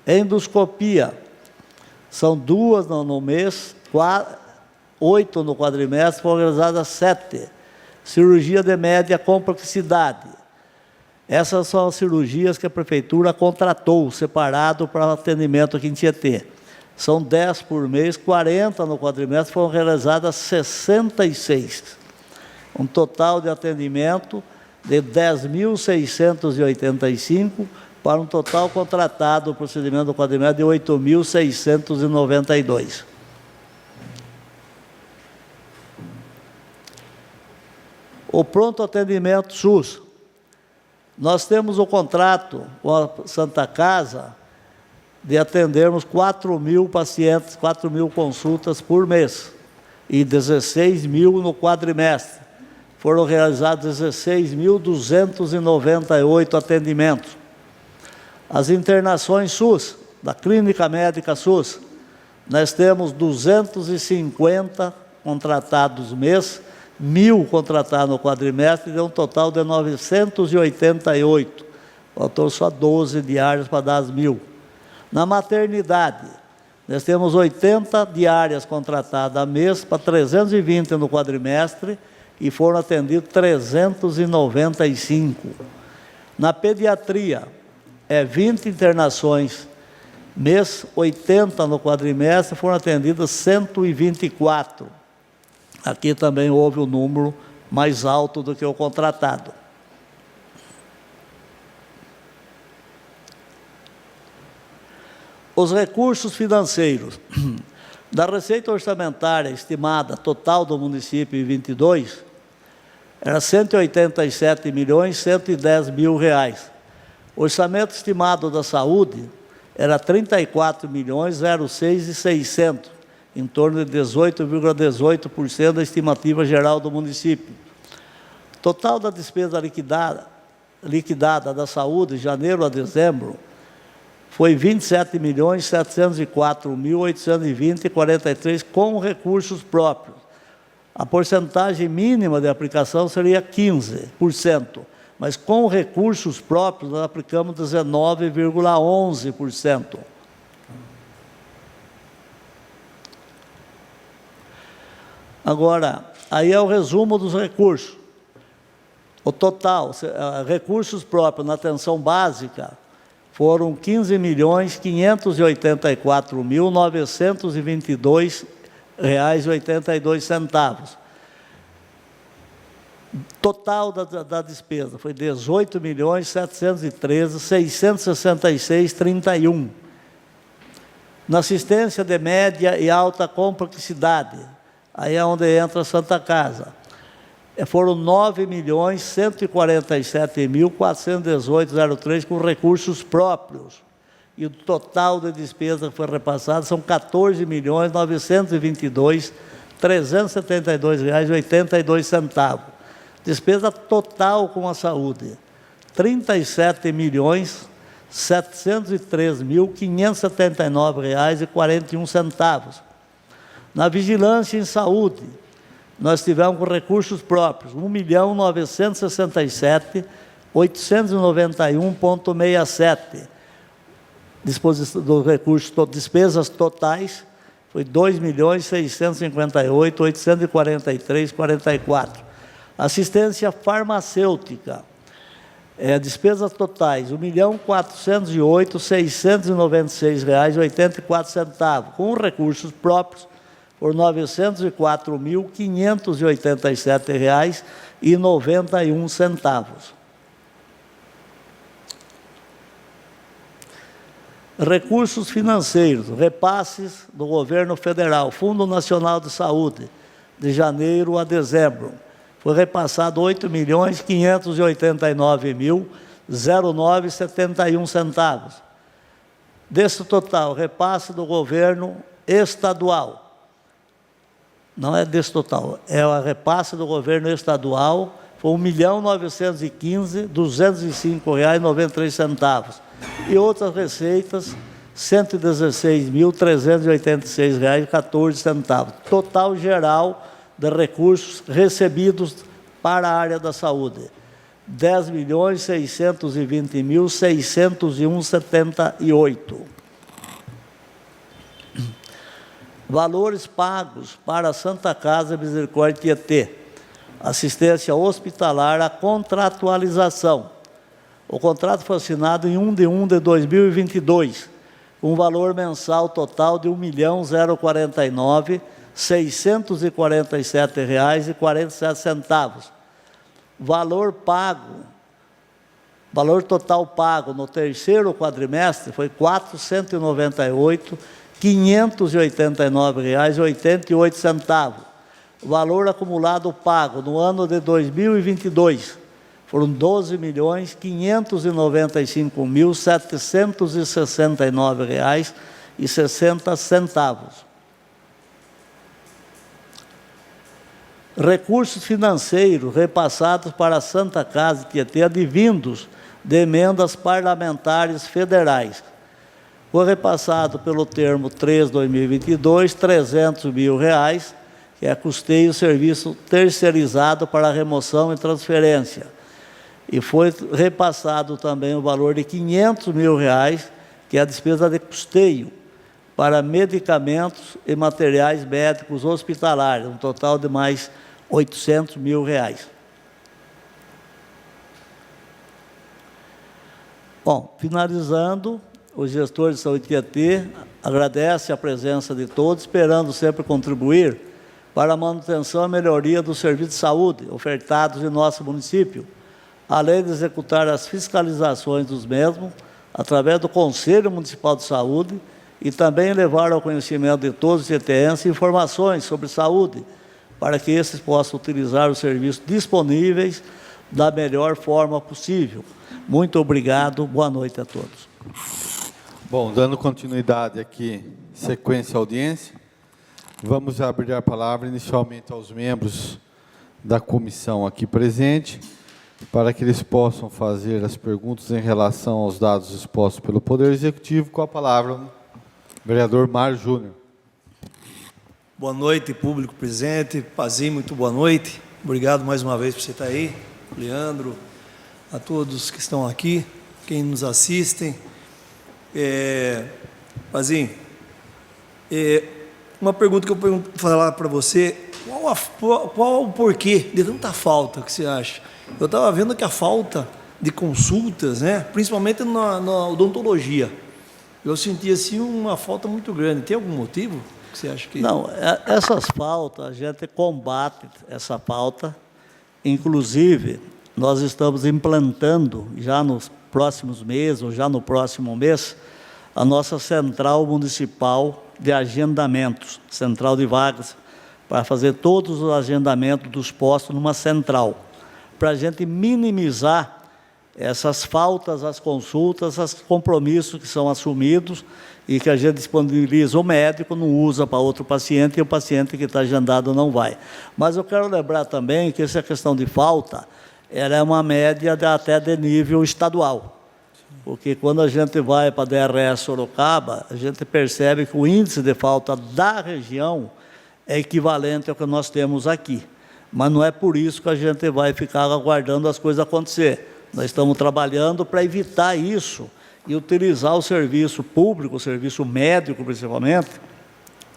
Endoscopia são 2 no mês, 8 no quadrimestre, foram realizadas 7. Cirurgia de média complexidade. Essas são as cirurgias que a Prefeitura contratou, separado para atendimento aqui em Tietê. São 10 por mês, 40 no quadrimestre, foram realizadas 66. Um total de atendimento de 10.685, para um total contratado do procedimento do quadrimestre de 8.692. O pronto atendimento SUS. Nós temos o contrato com a Santa Casa de atendermos 4.000 pacientes, 4.000 consultas por mês e 16.000 no quadrimestre. Foram realizados 16.298 atendimentos. As internações SUS, da Clínica Médica SUS, nós temos 250 contratados mês, 1.000 contratados no quadrimestre, deu um total de 988. Faltou só 12 diárias para dar as 1.000. Na maternidade, nós temos 80 diárias contratadas a mês, para 320 no quadrimestre, e foram atendidos 395. Na pediatria, 20 internações mês, 80 no quadrimestre, foram atendidas 124. Aqui também houve um número mais alto do que o contratado. Os recursos financeiros. Da receita orçamentária estimada total do município em 22, era R$ 187.110.000 reais. O orçamento estimado da saúde era R$ 34.006.600, em torno de 18,18% da estimativa geral do município. Total da despesa liquidada da saúde, de janeiro a dezembro, foi R$ 27.704.820,43 com recursos próprios. A porcentagem mínima de aplicação seria 15%, mas com recursos próprios nós aplicamos 19,11%. Agora, aí é o resumo dos recursos. O total, recursos próprios na atenção básica, foram R$ 15.584.922,82. Total da despesa foi R$ 18.713.666,31. Na assistência de média e alta complexidade, aí é onde entra a Santa Casa, foram R$ 9.147.418,03 com recursos próprios. E o total de despesa que foi repassado são R$ 14.922.372,82. Despesa total com a saúde, R$ 37.703.579,41. Na vigilância em saúde, nós tivemos com recursos próprios, R$ 1.967.891,67. Disposição dos recursos, despesas totais, foi R$ 2.658.843,44. Assistência farmacêutica, despesas totais, R$ 1.408.696,84, com recursos próprios, por R$ 904.587,91. Recursos financeiros, repasses do governo federal, Fundo Nacional de Saúde, de janeiro a dezembro, foi repassado R$ 8.589.000 0,0971 centavos. Desse total, repasse do governo estadual, não é desse total, é o repasse do governo estadual, foi R$ 1.915.205,93. E outras receitas, R$ 116.386,14. Total geral de recursos recebidos para a área da saúde, R$ 10.620.601,78. Valores pagos para a Santa Casa Misericórdia Tietê. Assistência hospitalar, a contratualização. O contrato foi assinado em 1 de 2022, com valor mensal total de R$ 1.049.647,47. Valor total pago no terceiro quadrimestre foi R$ 498.589,88. Valor acumulado pago no ano de 2022 foram R$ 12.595.769,60. Recursos financeiros repassados para a Santa Casa Tietê advindos de emendas parlamentares federais. Foi repassado pelo termo 3/2022, R$ 300 mil, que é custeio serviço terceirizado para remoção e transferência. E foi repassado também o valor de R$ 500 mil, que é a despesa de custeio para medicamentos e materiais médicos hospitalares, um total de mais R$ 800 mil. Bom, finalizando, o gestor de saúde Tietê agradece a presença de todos, esperando sempre contribuir para a manutenção e melhoria do serviço de saúde ofertados em nosso município, além de executar as fiscalizações dos mesmos, através do Conselho Municipal de Saúde, e também levar ao conhecimento de todos os tieteenses informações sobre saúde, para que esses possam utilizar os serviços disponíveis da melhor forma possível. Muito obrigado, boa noite a todos. Bom, dando continuidade aqui, sequência à audiência, vamos abrir a palavra inicialmente aos membros da comissão aqui presente, para que eles possam fazer as perguntas em relação aos dados expostos pelo Poder Executivo. Com a palavra, o vereador Mário Júnior. Boa noite, público presente. Pazinho, muito boa noite. Obrigado mais uma vez por você estar aí. Leandro, a todos que estão aqui, quem nos assistem. Pazinho, uma pergunta que eu vou falar para você, qual o porquê de tanta falta que você acha? Eu estava vendo que a falta de consultas, né, principalmente na odontologia, eu senti assim uma falta muito grande. Tem algum motivo que você acha que... Não, essas faltas, a gente combate essa falta. Inclusive, nós estamos implantando, já nos próximos meses, ou já no próximo mês, a nossa central municipal de agendamentos, central de vagas, para fazer todos os agendamentos dos postos numa central, para a gente minimizar essas faltas, as consultas, os compromissos que são assumidos e que a gente disponibiliza. O médico não usa para outro paciente e o paciente que está agendado não vai. Mas eu quero lembrar também que essa questão de falta, ela é uma média até de nível estadual. Porque quando a gente vai para a DRS Sorocaba, a gente percebe que o índice de falta da região é equivalente ao que nós temos aqui. Mas não é por isso que a gente vai ficar aguardando as coisas acontecer. Nós estamos trabalhando para evitar isso e utilizar o serviço público, o serviço médico principalmente,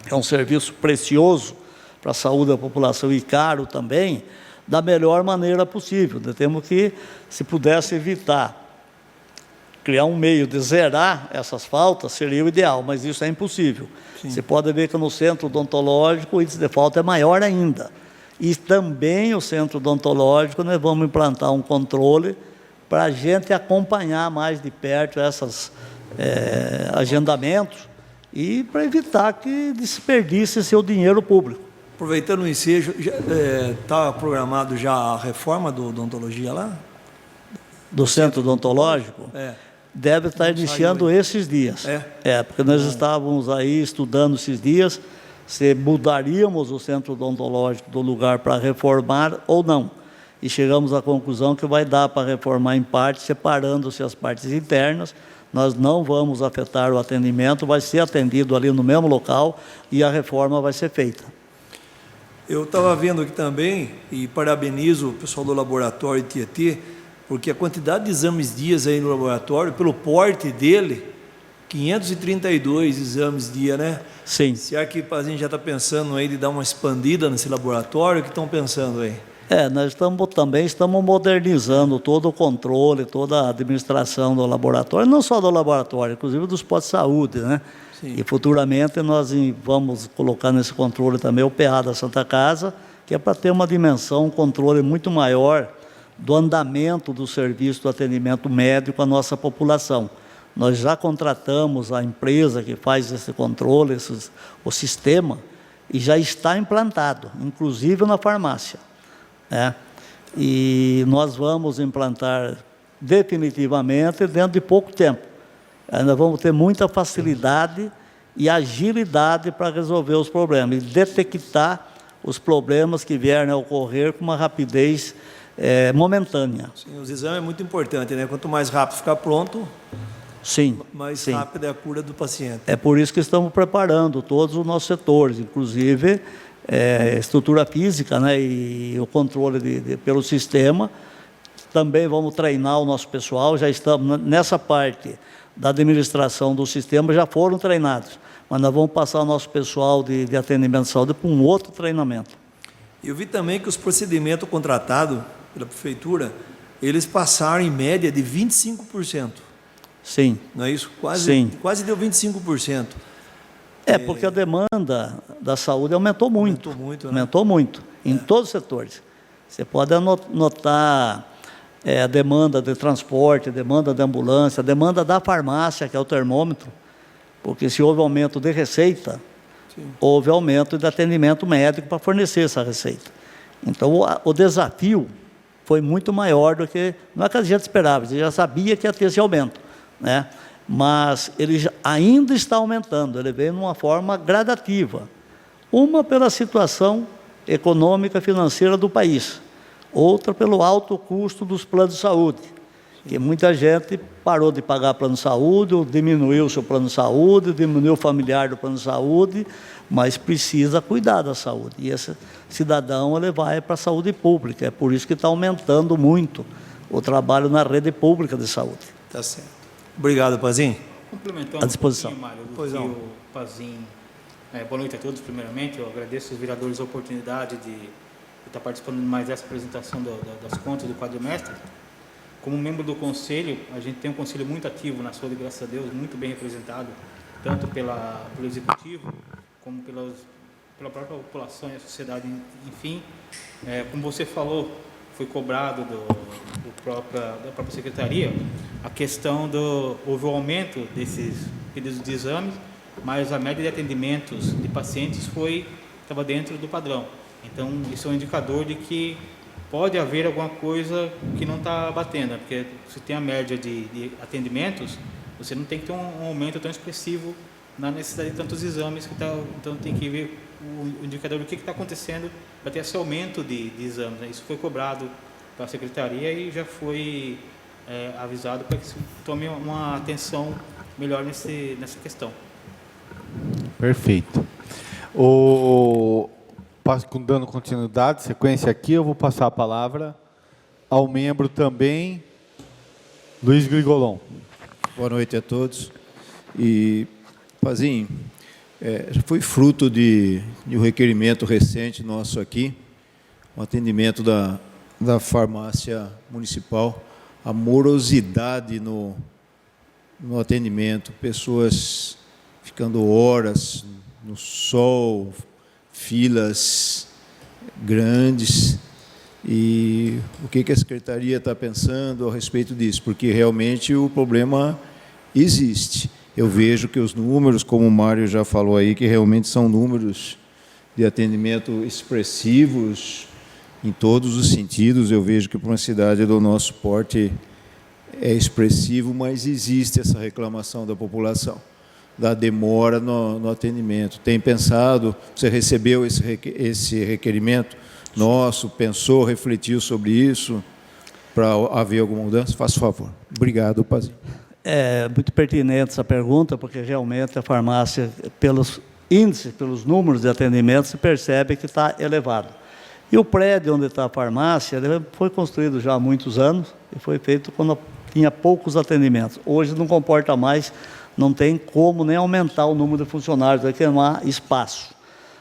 que é um serviço precioso para a saúde da população e caro também, da melhor maneira possível. Temos que, se pudesse evitar, criar um meio de zerar essas faltas, seria o ideal, mas isso é impossível. Sim. Você pode ver que no centro odontológico o índice de falta é maior ainda. E também o centro odontológico nós vamos implantar um controle para a gente acompanhar mais de perto esses agendamentos e para evitar que desperdice seu dinheiro público. Aproveitando o ensejo, está programado já a reforma da odontologia lá? do centro odontológico, deve estar iniciando esses dias. Porque nós estávamos aí estudando esses dias se mudaríamos o centro odontológico do lugar para reformar ou não. E chegamos à conclusão que vai dar para reformar em parte, separando-se as partes internas. Nós não vamos afetar o atendimento, vai ser atendido ali no mesmo local e a reforma vai ser feita. Eu estava vendo aqui também, e parabenizo o pessoal do laboratório Tietê, porque a quantidade de exames dias aí no laboratório, pelo porte dele, 532 exames dia, né? Sim. Será que a gente já está pensando aí de dar uma expandida nesse laboratório? O que estão pensando aí? Nós também estamos modernizando todo o controle, toda a administração do laboratório, não só do laboratório, inclusive dos postos de saúde, né? Sim. E futuramente nós vamos colocar nesse controle também o PA da Santa Casa, que é para ter uma dimensão, um controle muito maior do andamento do serviço do atendimento médico à nossa população. Nós já contratamos a empresa que faz esse controle, o sistema, e já está implantado, inclusive na farmácia. E nós vamos implantar definitivamente dentro de pouco tempo. Ainda vamos ter muita facilidade e agilidade para resolver os problemas e detectar os problemas que vierem a ocorrer com uma rapidez momentânea. Sim, os exames é muito importante, né? Quanto mais rápido ficar pronto, mais rápida é a cura do paciente. É por isso que estamos preparando todos os nossos setores, inclusive estrutura física, né, e o controle pelo sistema. Também vamos treinar o nosso pessoal, já estamos nessa parte da administração do sistema, já foram treinados, mas nós vamos passar o nosso pessoal de atendimento de saúde para um outro treinamento. Eu vi também que os procedimentos contratados pela prefeitura, eles passaram em média de 25%. Sim. Não é isso? Quase deu 25%. Porque a demanda da saúde aumentou muito. Aumentou muito, em todos os setores. Você pode notar a demanda de transporte, a demanda de ambulância, a demanda da farmácia, que é o termômetro, porque se houve aumento de receita, houve aumento de atendimento médico para fornecer essa receita. Então, o desafio foi muito maior do que... Não é que a gente esperava, a gente já sabia que ia ter esse aumento, né? Mas ele ainda está aumentando, ele vem de uma forma gradativa. Uma pela situação econômica e financeira do país, outra pelo alto custo dos planos de saúde, que muita gente parou de pagar plano de saúde, ou diminuiu o seu plano de saúde, diminuiu o familiar do plano de saúde, mas precisa cuidar da saúde. E esse cidadão ele vai para a saúde pública, é por isso que está aumentando muito o trabalho na rede pública de saúde. Tá certo. Obrigado, Pazinho. À disposição. Mário, o Pazinho. Boa noite a todos, primeiramente. Eu agradeço aos vereadores a oportunidade de estar participando mais dessa apresentação das contas do quadrimestre. Como membro do Conselho, a gente tem um Conselho muito ativo na saúde, graças a Deus, muito bem representado, tanto pelo Executivo, como pela própria população e a sociedade, enfim. Como você falou, foi cobrado da própria Secretaria a questão houve um aumento desses pedidos de exames, mas a média de atendimentos de pacientes estava dentro do padrão. Então, isso é um indicador de que pode haver alguma coisa que não está batendo, né? Porque se tem a média de atendimentos, você não tem que ter um aumento tão expressivo na necessidade de tantos exames, então tem que ver o indicador do que está acontecendo para ter esse aumento de exames, né? Isso foi cobrado pela Secretaria e já foi avisado para que se tome uma atenção melhor nessa questão. Perfeito. Dando continuidade, sequência aqui, eu vou passar a palavra ao membro também, Luiz Grigolon. Boa noite a todos. E, Pazinho, foi fruto de um requerimento recente nosso aqui, o atendimento da farmácia municipal, a morosidade no atendimento, pessoas ficando horas no sol, filas grandes. E o que a Secretaria está pensando a respeito disso? Porque realmente o problema existe. Eu vejo que os números, como o Mário já falou aí, que realmente são números de atendimento expressivos em todos os sentidos. Eu vejo que para uma cidade do nosso porte é expressivo, mas existe essa reclamação da população, da demora no atendimento. Tem pensado, você recebeu esse requerimento nosso, pensou, refletiu sobre isso, para haver alguma mudança? Faça favor. Obrigado, Pazinho. É muito pertinente essa pergunta, porque realmente a farmácia, pelos índices, pelos números de atendimento, se percebe que está elevado. E o prédio onde está a farmácia, ele foi construído já há muitos anos e foi feito quando tinha poucos atendimentos. Hoje não comporta mais, não tem como nem aumentar o número de funcionários, vai queimar espaço.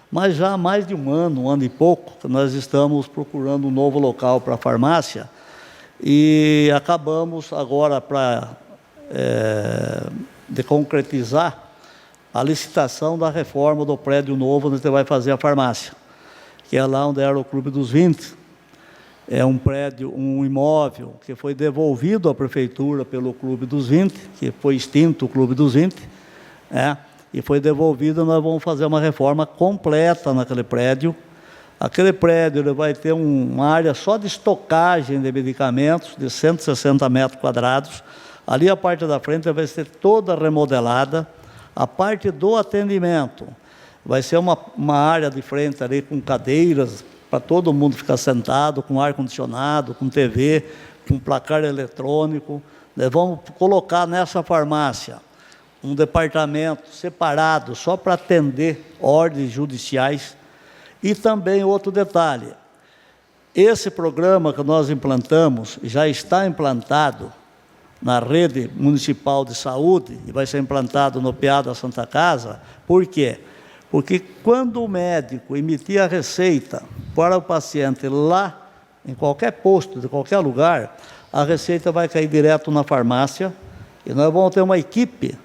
Mas já há mais de um ano e pouco, nós estamos procurando um novo local para a farmácia e acabamos agora de concretizar a licitação da reforma do prédio novo onde você vai fazer a farmácia, que é lá onde era o Clube dos 20. É um prédio, um imóvel que foi devolvido à prefeitura pelo Clube dos 20, que foi extinto o Clube dos 20, e foi devolvido. Nós vamos fazer uma reforma completa naquele prédio. Aquele prédio ele vai ter uma área só de estocagem de medicamentos, de 160 metros quadrados. Ali a parte da frente vai ser toda remodelada. A parte do atendimento vai ser uma área de frente ali com cadeiras para todo mundo ficar sentado, com ar-condicionado, com TV, com placar eletrônico. Nós vamos colocar nessa farmácia um departamento separado só para atender ordens judiciais. E também outro detalhe, esse programa que nós implantamos já está implantado na rede municipal de saúde e vai ser implantado no PA da Santa Casa. Por quê? Porque quando o médico emitir a receita para o paciente lá, em qualquer posto, de qualquer lugar, a receita vai cair direto na farmácia e nós vamos ter uma equipe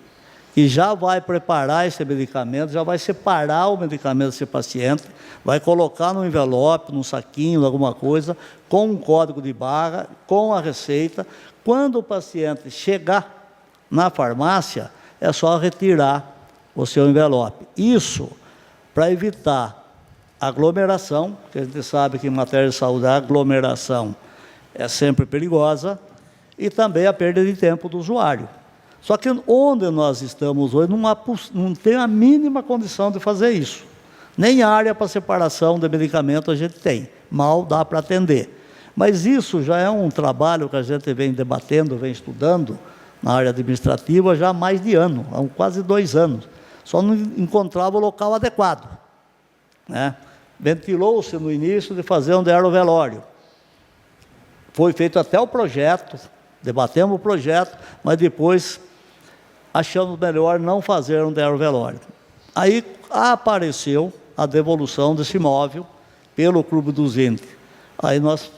que já vai preparar esse medicamento, já vai separar o medicamento desse paciente, vai colocar no envelope, num saquinho, alguma coisa, com um código de barra, com a receita. Quando o paciente chegar na farmácia, é só retirar o seu envelope. Isso para evitar aglomeração, porque a gente sabe que em matéria de saúde a aglomeração é sempre perigosa, e também a perda de tempo do usuário. Só que onde nós estamos hoje não tem a mínima condição de fazer isso. Nem área para separação de medicamento a gente tem, mal dá para atender. Mas isso já é um trabalho que a gente vem debatendo, vem estudando na área administrativa já há mais de ano, há quase 2 anos. Só não encontrava o local adequado, Ventilou-se no início de fazer onde era o velório. Foi feito até o projeto, debatemos o projeto, mas depois achamos melhor não fazer onde era o velório. Aí apareceu a devolução desse imóvel pelo Clube dos 20. Aí nós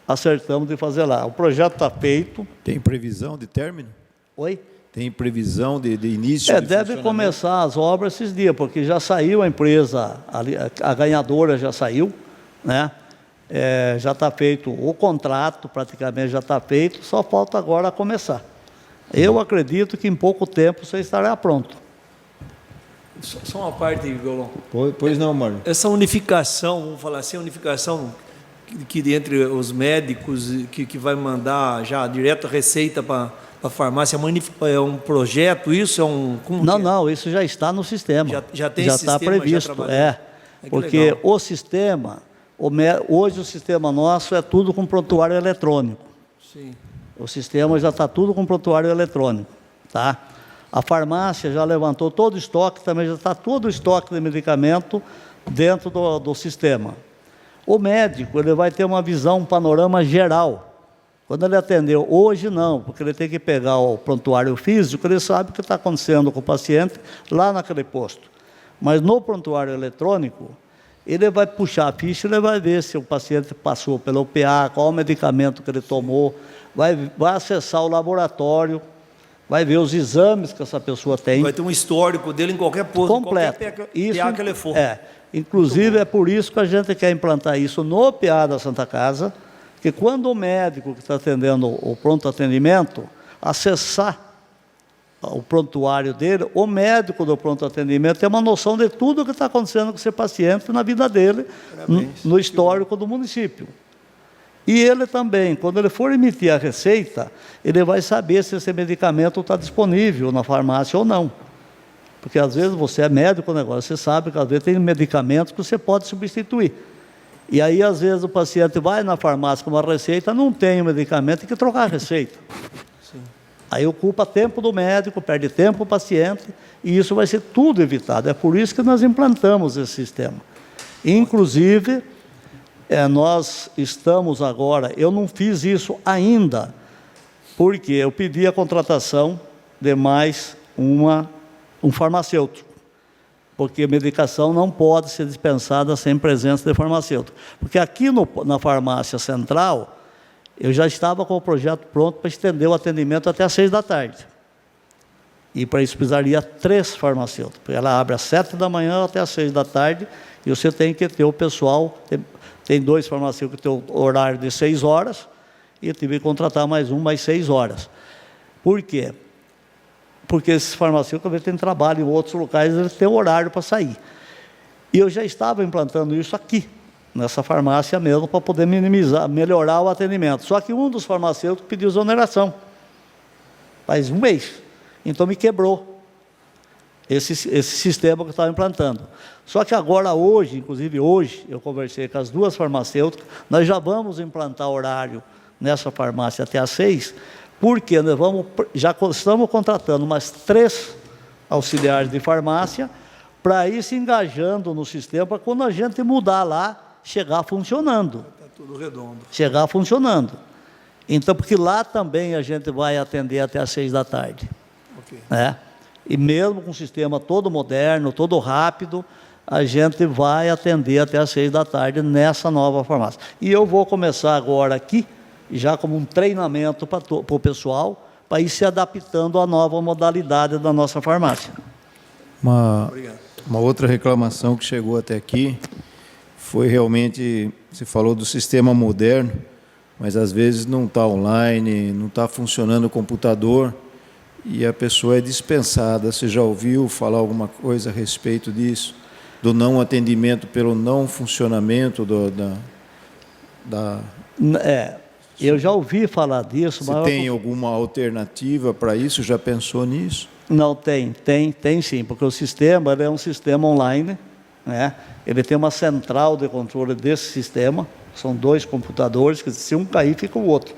acertamos de fazer lá. O projeto está feito. Tem previsão de término? Oi? Tem previsão de início de deve começar as obras esses dias, porque já saiu a empresa, a ganhadora já saiu, já está feito o contrato, praticamente já está feito, só falta agora começar. Eu acredito que em pouco tempo você estará pronto. Só uma parte, Violão. Pois não, Mário. Essa unificação, vamos falar assim, a unificação que entre os médicos, que vai mandar já direto a receita para a farmácia, é um projeto, isso é um... Não, isso já está no sistema. Já tem já esse está sistema, previsto, porque legal. o sistema, hoje o sistema nosso é tudo com prontuário eletrônico. Sim. O sistema já está tudo com prontuário eletrônico, tá? A farmácia já levantou todo o estoque, também já está todo o estoque de medicamento dentro do sistema. O médico, ele vai ter uma visão, um panorama geral. Quando ele atendeu, hoje não, porque ele tem que pegar o prontuário físico, ele sabe o que está acontecendo com o paciente lá naquele posto. Mas no prontuário eletrônico, ele vai puxar a ficha, ele vai ver se o paciente passou pelo PA, qual o medicamento que ele tomou, vai acessar o laboratório, vai ver os exames que essa pessoa tem. Vai ter um histórico dele em qualquer posto, completo. Em qualquer PA que ele for. Inclusive, é por isso que a gente quer implantar isso no PA da Santa Casa, que quando o médico que está atendendo o pronto atendimento acessar o prontuário dele, o médico do pronto atendimento tem uma noção de tudo o que está acontecendo com esse paciente na vida dele, no histórico do município. E ele também, quando ele for emitir a receita, ele vai saber se esse medicamento está disponível na farmácia ou não. Porque às vezes você é médico, negócio, você sabe que às vezes tem medicamentos que você pode substituir. E aí, às vezes, o paciente vai na farmácia com uma receita, não tem o medicamento, tem que trocar a receita. Sim. Aí ocupa tempo do médico, perde tempo o paciente, e isso vai ser tudo evitado. É por isso que nós implantamos esse sistema. Inclusive, nós estamos agora, eu não fiz isso ainda, porque eu pedi a contratação de mais um farmacêutico. Porque medicação não pode ser dispensada sem presença de farmacêutico. Porque aqui na farmácia central, eu já estava com o projeto pronto para estender o atendimento até às 6 da tarde. E para isso precisaria 3 farmacêuticos. Ela abre às 7 da manhã até às 6 da tarde, e você tem que ter o pessoal, tem 2 farmacêuticos que têm o horário de 6 horas, e eu tive que contratar mais 6 horas. Por quê? Porque esses farmacêuticos têm trabalho em outros locais, eles têm horário para sair. E eu já estava implantando isso aqui, nessa farmácia mesmo, para poder melhorar o atendimento. Só que um dos farmacêuticos pediu exoneração, faz um mês, então me quebrou esse sistema que eu estava implantando. Só que agora, hoje, inclusive hoje, eu conversei com as 2 farmacêuticas, nós já vamos implantar horário nessa farmácia até às 6, porque nós já estamos contratando mais 3 auxiliares de farmácia para ir se engajando no sistema, para quando a gente mudar lá, chegar funcionando. Está tudo redondo. Chegar funcionando. Então, porque lá também a gente vai atender até às 6 da tarde. Ok. Né? E mesmo com o sistema todo moderno, todo rápido, a gente vai atender até às 6 da tarde nessa nova farmácia. E eu vou começar agora aqui, já como um treinamento para o pessoal, para ir se adaptando à nova modalidade da nossa farmácia. Uma outra reclamação que chegou até aqui foi realmente, você falou do sistema moderno, mas às vezes não está online, não está funcionando o computador, e a pessoa é dispensada. Você já ouviu falar alguma coisa a respeito disso? Do não atendimento pelo não funcionamento Eu já ouvi falar disso. Você tem alguma alternativa para isso? Já pensou nisso? Não, tem sim, porque o sistema ele é um sistema online, né? Ele tem uma central de controle desse sistema, são 2 computadores, que se um cair, fica o outro.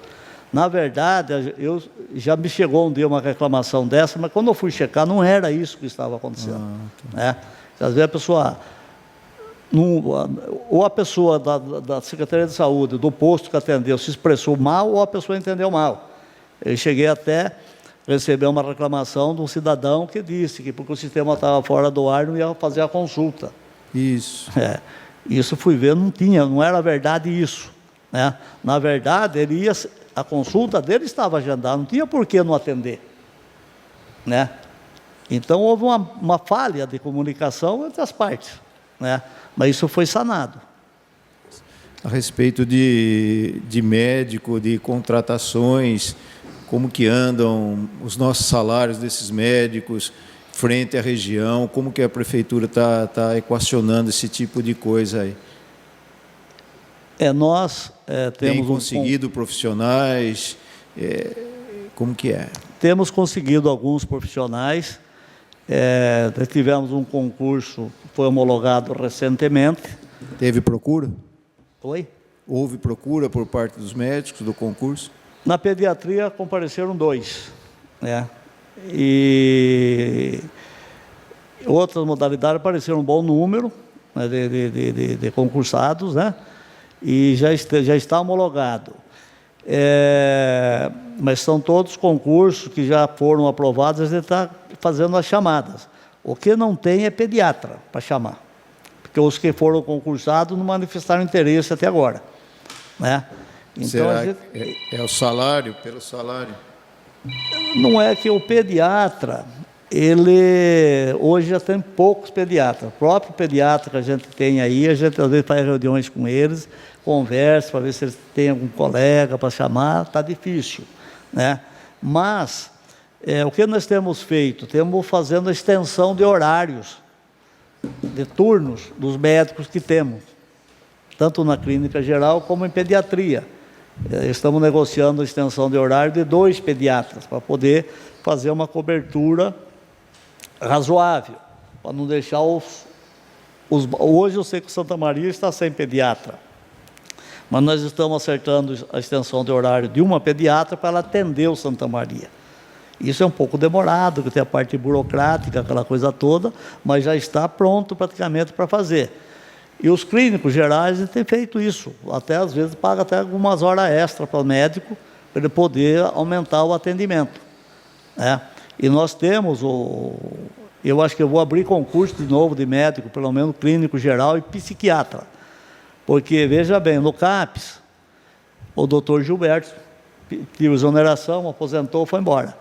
Na verdade, já me chegou um dia uma reclamação dessa, mas quando eu fui checar, não era isso que estava acontecendo. Né? Às vezes a pessoa, ou a pessoa da Secretaria de Saúde, do posto que atendeu, se expressou mal, ou a pessoa entendeu mal. Eu cheguei até receber uma reclamação de um cidadão que disse que porque o sistema estava fora do ar, não ia fazer a consulta. Isso. Isso fui ver, não era verdade isso. Né? Na verdade, a consulta dele estava agendada, não tinha por que não atender. Né? Então, houve uma falha de comunicação entre as partes. Né? Mas isso foi sanado. A respeito de médico, de contratações, como que andam os nossos salários desses médicos frente à região, como que a prefeitura está equacionando esse tipo de coisa aí? Nós temos... Tem conseguido profissionais? Como que é? Temos conseguido alguns profissionais. Tivemos um concurso que foi homologado recentemente. Teve procura? Oi? Houve procura por parte dos médicos do concurso? Na pediatria compareceram 2. Né? E outras modalidades apareceram um bom número, né, de concursados, né? E já está homologado. Mas são todos concursos que já foram aprovados, a gente está fazendo as chamadas. O que não tem é pediatra para chamar, porque os que foram concursados não manifestaram interesse até agora. Né? Então, será que é o salário, pelo salário? Não é que o pediatra, hoje já tem poucos pediatras. O próprio pediatra que a gente tem aí, a gente às vezes faz reuniões com eles, conversa para ver se eles têm algum colega para chamar, está difícil. Né? Mas, o que nós temos feito? Temos fazendo a extensão de horários, de turnos dos médicos que temos, tanto na clínica geral como em pediatria. Estamos negociando a extensão de horário de 2 pediatras, para poder fazer uma cobertura razoável, para não deixar hoje eu sei que o Santa Maria está sem pediatra, mas nós estamos acertando a extensão de horário de uma pediatra para ela atender o Santa Maria. Isso é um pouco demorado, que tem a parte burocrática, aquela coisa toda, mas já está pronto praticamente para fazer. E os clínicos gerais têm feito isso, até às vezes paga até algumas horas extras para o médico, para ele poder aumentar o atendimento, né? E nós temos, eu acho que eu vou abrir concurso de novo de médico, pelo menos clínico geral e psiquiatra, porque, veja bem, no CAPES, o doutor Gilberto pediu exoneração, aposentou, foi embora.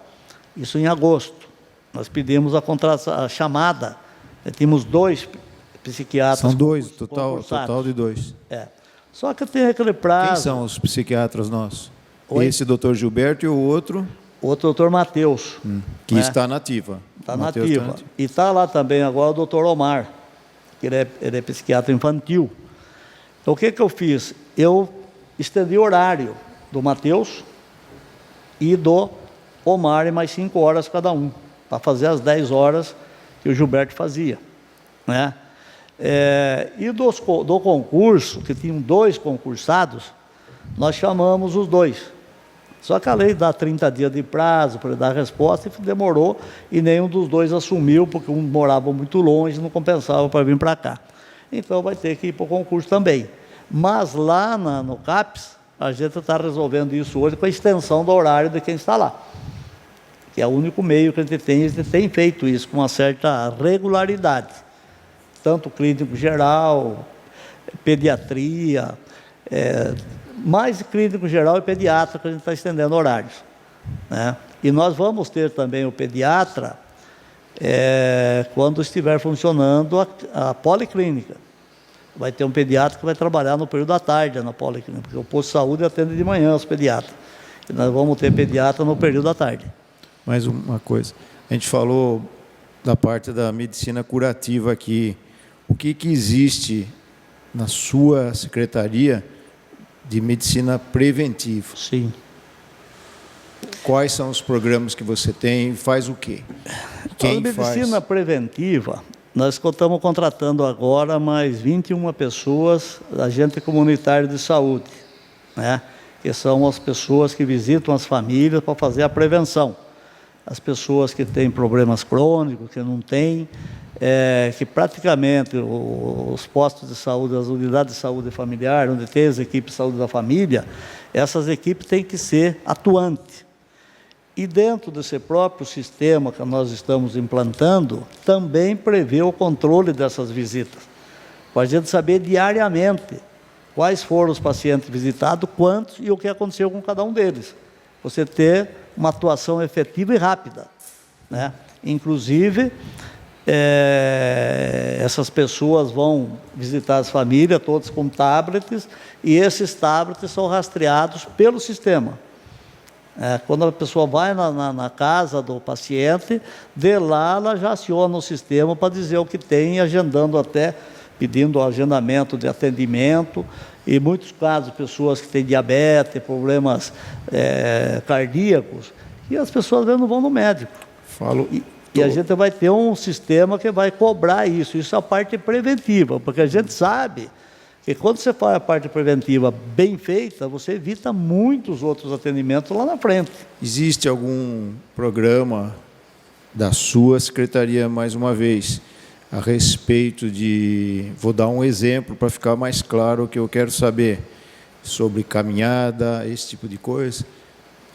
Isso em agosto. Nós pedimos a chamada, tínhamos 2 psiquiatras. São 2, total de 2. Só que tem aquele prazo. Quem são os psiquiatras nossos? Oi? Esse doutor Gilberto e o outro? Outro doutor Matheus. Que está nativa. Está nativa. E está lá também agora o doutor Omar, que ele é psiquiatra infantil. Então, o que eu fiz? Eu estendi o horário do Matheus e do Omar em mais 5 horas cada um, para fazer as 10 horas que o Gilberto fazia, né? E do concurso, que tinham 2 concursados, nós chamamos os 2. Só que a lei dá 30 dias de prazo para dar resposta e demorou, e nenhum dos 2 assumiu, porque um morava muito longe e não compensava para vir para cá. Então vai ter que ir para o concurso também. Mas lá no CAPES, a gente está resolvendo isso hoje com a extensão do horário de quem está lá, que é o único meio que a gente tem feito isso com uma certa regularidade. Tanto clínico geral, pediatria, mais clínico geral e pediatra, que a gente está estendendo horários, né? E nós vamos ter também o pediatra quando estiver funcionando a policlínica. Vai ter um pediatra que vai trabalhar no período da tarde na policlínica, porque o posto de saúde atende de manhã os pediatras. E nós vamos ter pediatra no período da tarde. Mais uma coisa. A gente falou da parte da medicina curativa aqui. O que existe na sua secretaria de medicina preventiva? Sim. Quais são os programas que você tem? Faz o quê? Quem a medicina preventiva, nós estamos contratando agora mais 21 pessoas, agente comunitário de saúde, né? Que são as pessoas que visitam as famílias para fazer a prevenção. As pessoas que têm problemas crônicos, que não têm, que praticamente os postos de saúde, as unidades de saúde familiar, onde tem as equipes de saúde da família, essas equipes têm que ser atuantes. E dentro desse próprio sistema que nós estamos implantando, também prevê o controle dessas visitas, para a gente saber diariamente quais foram os pacientes visitados, quantos e o que aconteceu com cada um deles. Você ter uma atuação efetiva e rápida, né? Inclusive, essas pessoas vão visitar as famílias, todos com tablets, e esses tablets são rastreados pelo sistema. Quando a pessoa vai na casa do paciente, de lá ela já aciona o sistema para dizer o que tem, agendando até, pedindo o agendamento de atendimento. E em muitos casos, pessoas que têm diabetes, problemas cardíacos, e as pessoas não vão no médico. E a gente vai ter um sistema que vai cobrar isso. Isso é a parte preventiva, porque a gente sabe que quando você faz a parte preventiva bem feita, você evita muitos outros atendimentos lá na frente. Existe algum programa da sua secretaria, mais uma vez, a respeito de... Vou dar um exemplo para ficar mais claro o que eu quero saber sobre caminhada, esse tipo de coisa.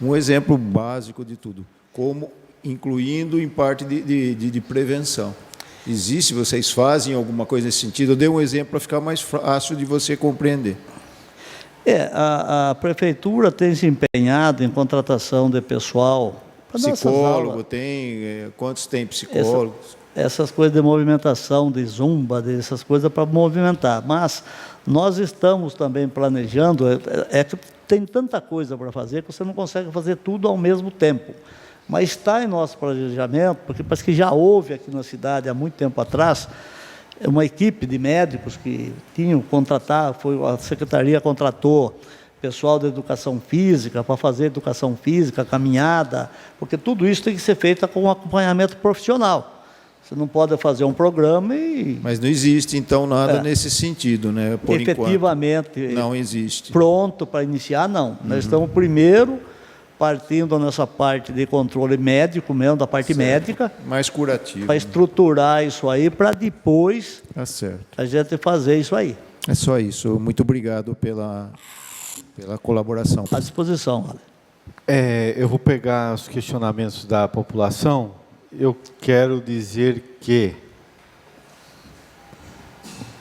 Um exemplo básico de tudo, como incluindo em parte de prevenção. Existe? Vocês fazem alguma coisa nesse sentido? Eu dei um exemplo para ficar mais fácil de você compreender. A prefeitura tem se empenhado em contratação de pessoal. Psicólogo tem? Quantos tem psicólogos? Essas coisas de movimentação, de zumba, dessas coisas para movimentar. Mas nós estamos também planejando, que tem tanta coisa para fazer que você não consegue fazer tudo ao mesmo tempo. Mas está em nosso planejamento, porque parece que já houve aqui na cidade, há muito tempo atrás, uma equipe de médicos que tinham contratado, a secretaria contratou pessoal da educação física, para fazer educação física, caminhada, porque tudo isso tem que ser feito com um acompanhamento profissional. Você não pode fazer um programa e... Mas não existe, então, nada nesse sentido, né? Por efetivamente, enquanto. Não existe. Pronto para iniciar, não. Nós estamos primeiro partindo nessa parte de controle médico mesmo, da parte médica. Mais curativo. Para estruturar isso aí, para depois a gente fazer isso aí. É só isso. Muito obrigado pela colaboração. À disposição, Ale. Eu vou pegar os questionamentos da população. Eu quero dizer que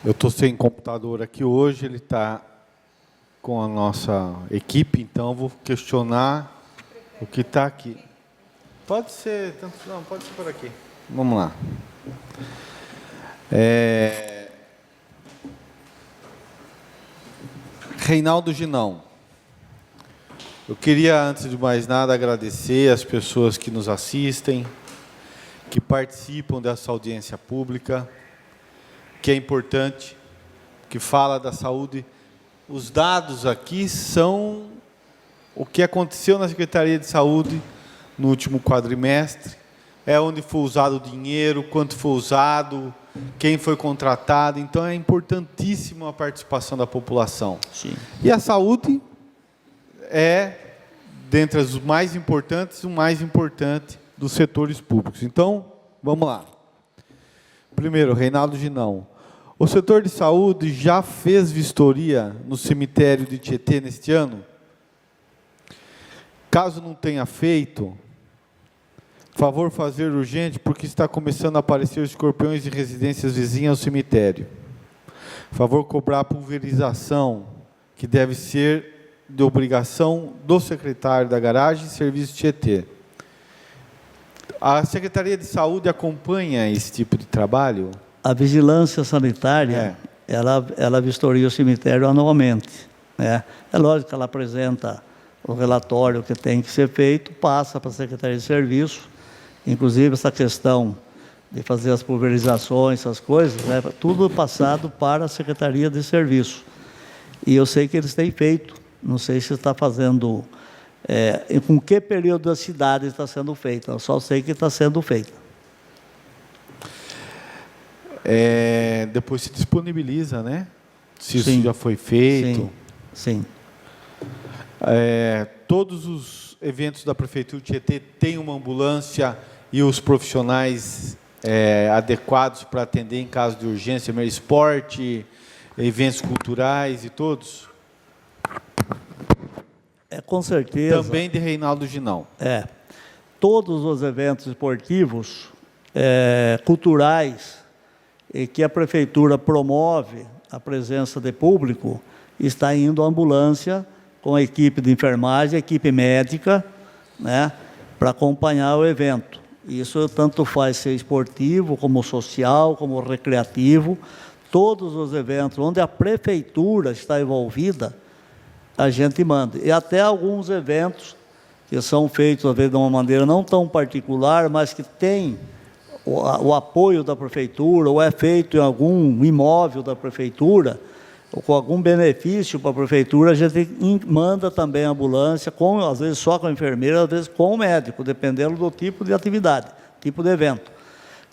eu estou sem computador aqui hoje, ele está com a nossa equipe, então eu vou questionar o que está aqui. Pode ser, não, pode ser por aqui. Vamos lá. Reinaldo Ginão. Eu queria, antes de mais nada, agradecer as pessoas que nos assistem, que participam dessa audiência pública, que é importante, que fala da saúde. Os dados aqui são o que aconteceu na Secretaria de Saúde no último quadrimestre, é onde foi usado o dinheiro, quanto foi usado, quem foi contratado. Então, é importantíssima a participação da população. Sim. E a saúde é, dentre as mais importantes, o mais importante dos setores públicos. Então, vamos lá. Primeiro, Reinaldo Ginão. O setor de saúde já fez vistoria no cemitério de Tietê neste ano? Caso não tenha feito, favor fazer urgente, porque está começando a aparecer escorpiões de residências vizinhas ao cemitério. Favor cobrar a pulverização, que deve ser de obrigação do secretário da garagem e serviço Tietê. A Secretaria de Saúde acompanha esse tipo de trabalho? A vigilância sanitária, ela vistoria o cemitério anualmente, né? É lógico que ela apresenta o relatório que tem que ser feito, passa para a Secretaria de Serviço, inclusive essa questão de fazer as pulverizações, essas coisas, né? Tudo passado para a Secretaria de Serviço. E eu sei que eles têm feito, não sei se está fazendo... com que período da cidade está sendo feita, eu só sei que está sendo feita. Depois se disponibiliza, né? Se isso já foi feito. Sim. Todos os eventos da Prefeitura de Tietê têm uma ambulância e os profissionais adequados para atender em caso de urgência, meio esporte, eventos culturais e todos? Com certeza. Também de Reinaldo Ginão. Todos os eventos esportivos, culturais, que a Prefeitura promove a presença de público, está indo a ambulância com a equipe de enfermagem, a equipe médica, né, para acompanhar o evento. Isso tanto faz ser esportivo, como social, como recreativo. Todos os eventos onde a Prefeitura está envolvida, a gente manda. E até alguns eventos que são feitos, às vezes, de uma maneira não tão particular, mas que tem o apoio da Prefeitura, ou é feito em algum imóvel da Prefeitura, ou com algum benefício para a Prefeitura, a gente manda também a ambulância, às vezes só com a enfermeira, às vezes com o médico, dependendo do tipo de atividade, tipo de evento.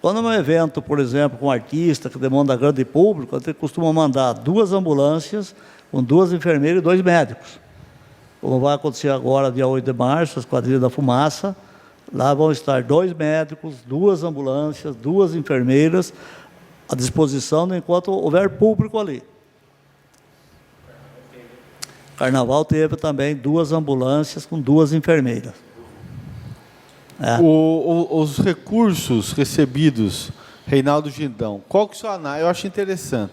Quando é um evento, por exemplo, com um artista, que demanda grande público, a gente costuma mandar 2 ambulâncias, com 2 enfermeiras e 2 médicos. Como vai acontecer agora, dia 8 de março, as quadrilhas da fumaça, lá vão estar 2 médicos, 2 ambulâncias, 2 enfermeiras, à disposição enquanto houver público ali. Carnaval teve também 2 ambulâncias com 2 enfermeiras. Os recursos recebidos, Reinaldo Ginão, qual que é a sua análise? Eu acho interessante.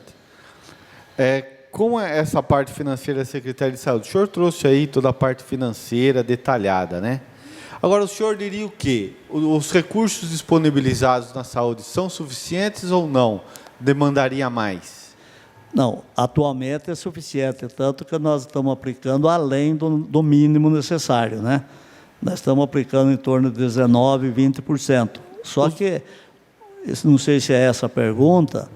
Como é essa parte financeira da Secretaria de Saúde? O senhor trouxe aí toda a parte financeira detalhada, né? Agora, o senhor diria o quê? Os recursos disponibilizados na saúde são suficientes ou não? Demandaria mais? Não, atualmente é suficiente, tanto que nós estamos aplicando além do mínimo necessário, né? Nós estamos aplicando em torno de 19%, 20%. Só que, não sei se é essa a pergunta,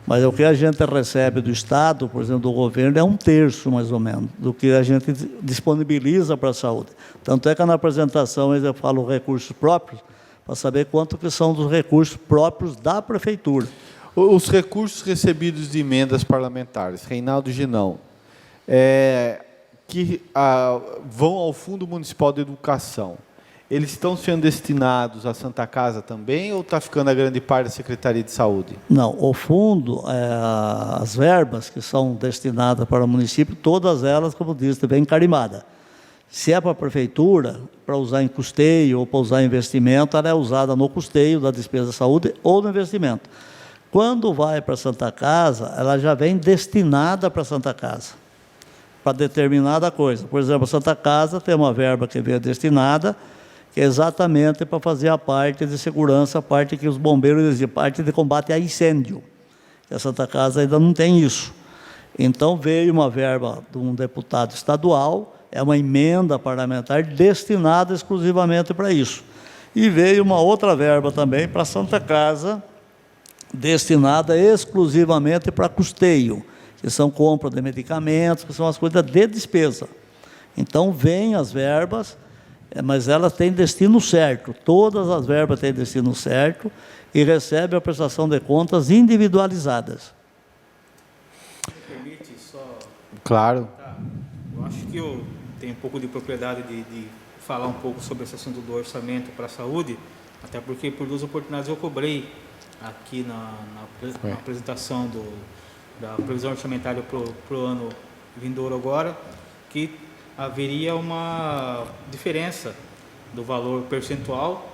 Mas o que a gente recebe do Estado, por exemplo, do governo, é 1/3, mais ou menos, do que a gente disponibiliza para a saúde. Tanto é que na apresentação eu falo recursos próprios, para saber quanto que são dos recursos próprios da Prefeitura. Os recursos recebidos de emendas parlamentares, Reinaldo Ginão, que vão ao Fundo Municipal de Educação, eles estão sendo destinados à Santa Casa também ou está ficando a grande parte da Secretaria de Saúde? Não, o fundo, as verbas que são destinadas para o município, todas elas, como disse, bem carimbada. Se é para a Prefeitura, para usar em custeio ou para usar em investimento, ela é usada no custeio da despesa de saúde ou no investimento. Quando vai para a Santa Casa, ela já vem destinada para a Santa Casa, para determinada coisa. Por exemplo, a Santa Casa tem uma verba que vem destinada, que é exatamente para fazer a parte de segurança, a parte que os bombeiros exigem, a parte de combate a incêndio. A Santa Casa ainda não tem isso. Então, veio uma verba de um deputado estadual, é uma emenda parlamentar destinada exclusivamente para isso. E veio uma outra verba também para a Santa Casa, destinada exclusivamente para custeio, que são compra de medicamentos, que são as coisas de despesa. Então, vêm as verbas, mas elas têm destino certo, todas as verbas têm destino certo e recebem a prestação de contas individualizadas. Me permite só... Claro. Eu acho que eu tenho um pouco de propriedade de falar um pouco sobre esse assunto do orçamento para a saúde, até porque por 2 oportunidades eu cobrei aqui na apresentação da previsão orçamentária para o ano vindouro agora, que haveria uma diferença do valor percentual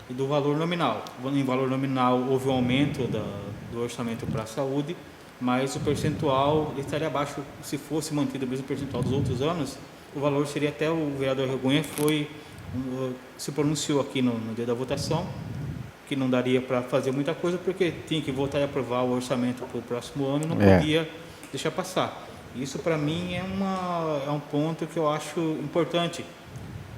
e do valor nominal. Em valor nominal houve um aumento do orçamento para a saúde, mas o percentual estaria abaixo. Se fosse mantido o mesmo percentual dos outros anos, o valor seria, até o vereador Regunha se pronunciou aqui no dia da votação, que não daria para fazer muita coisa, porque tinha que votar e aprovar o orçamento para o próximo ano e não podia deixar passar. Isso, para mim, é um ponto que eu acho importante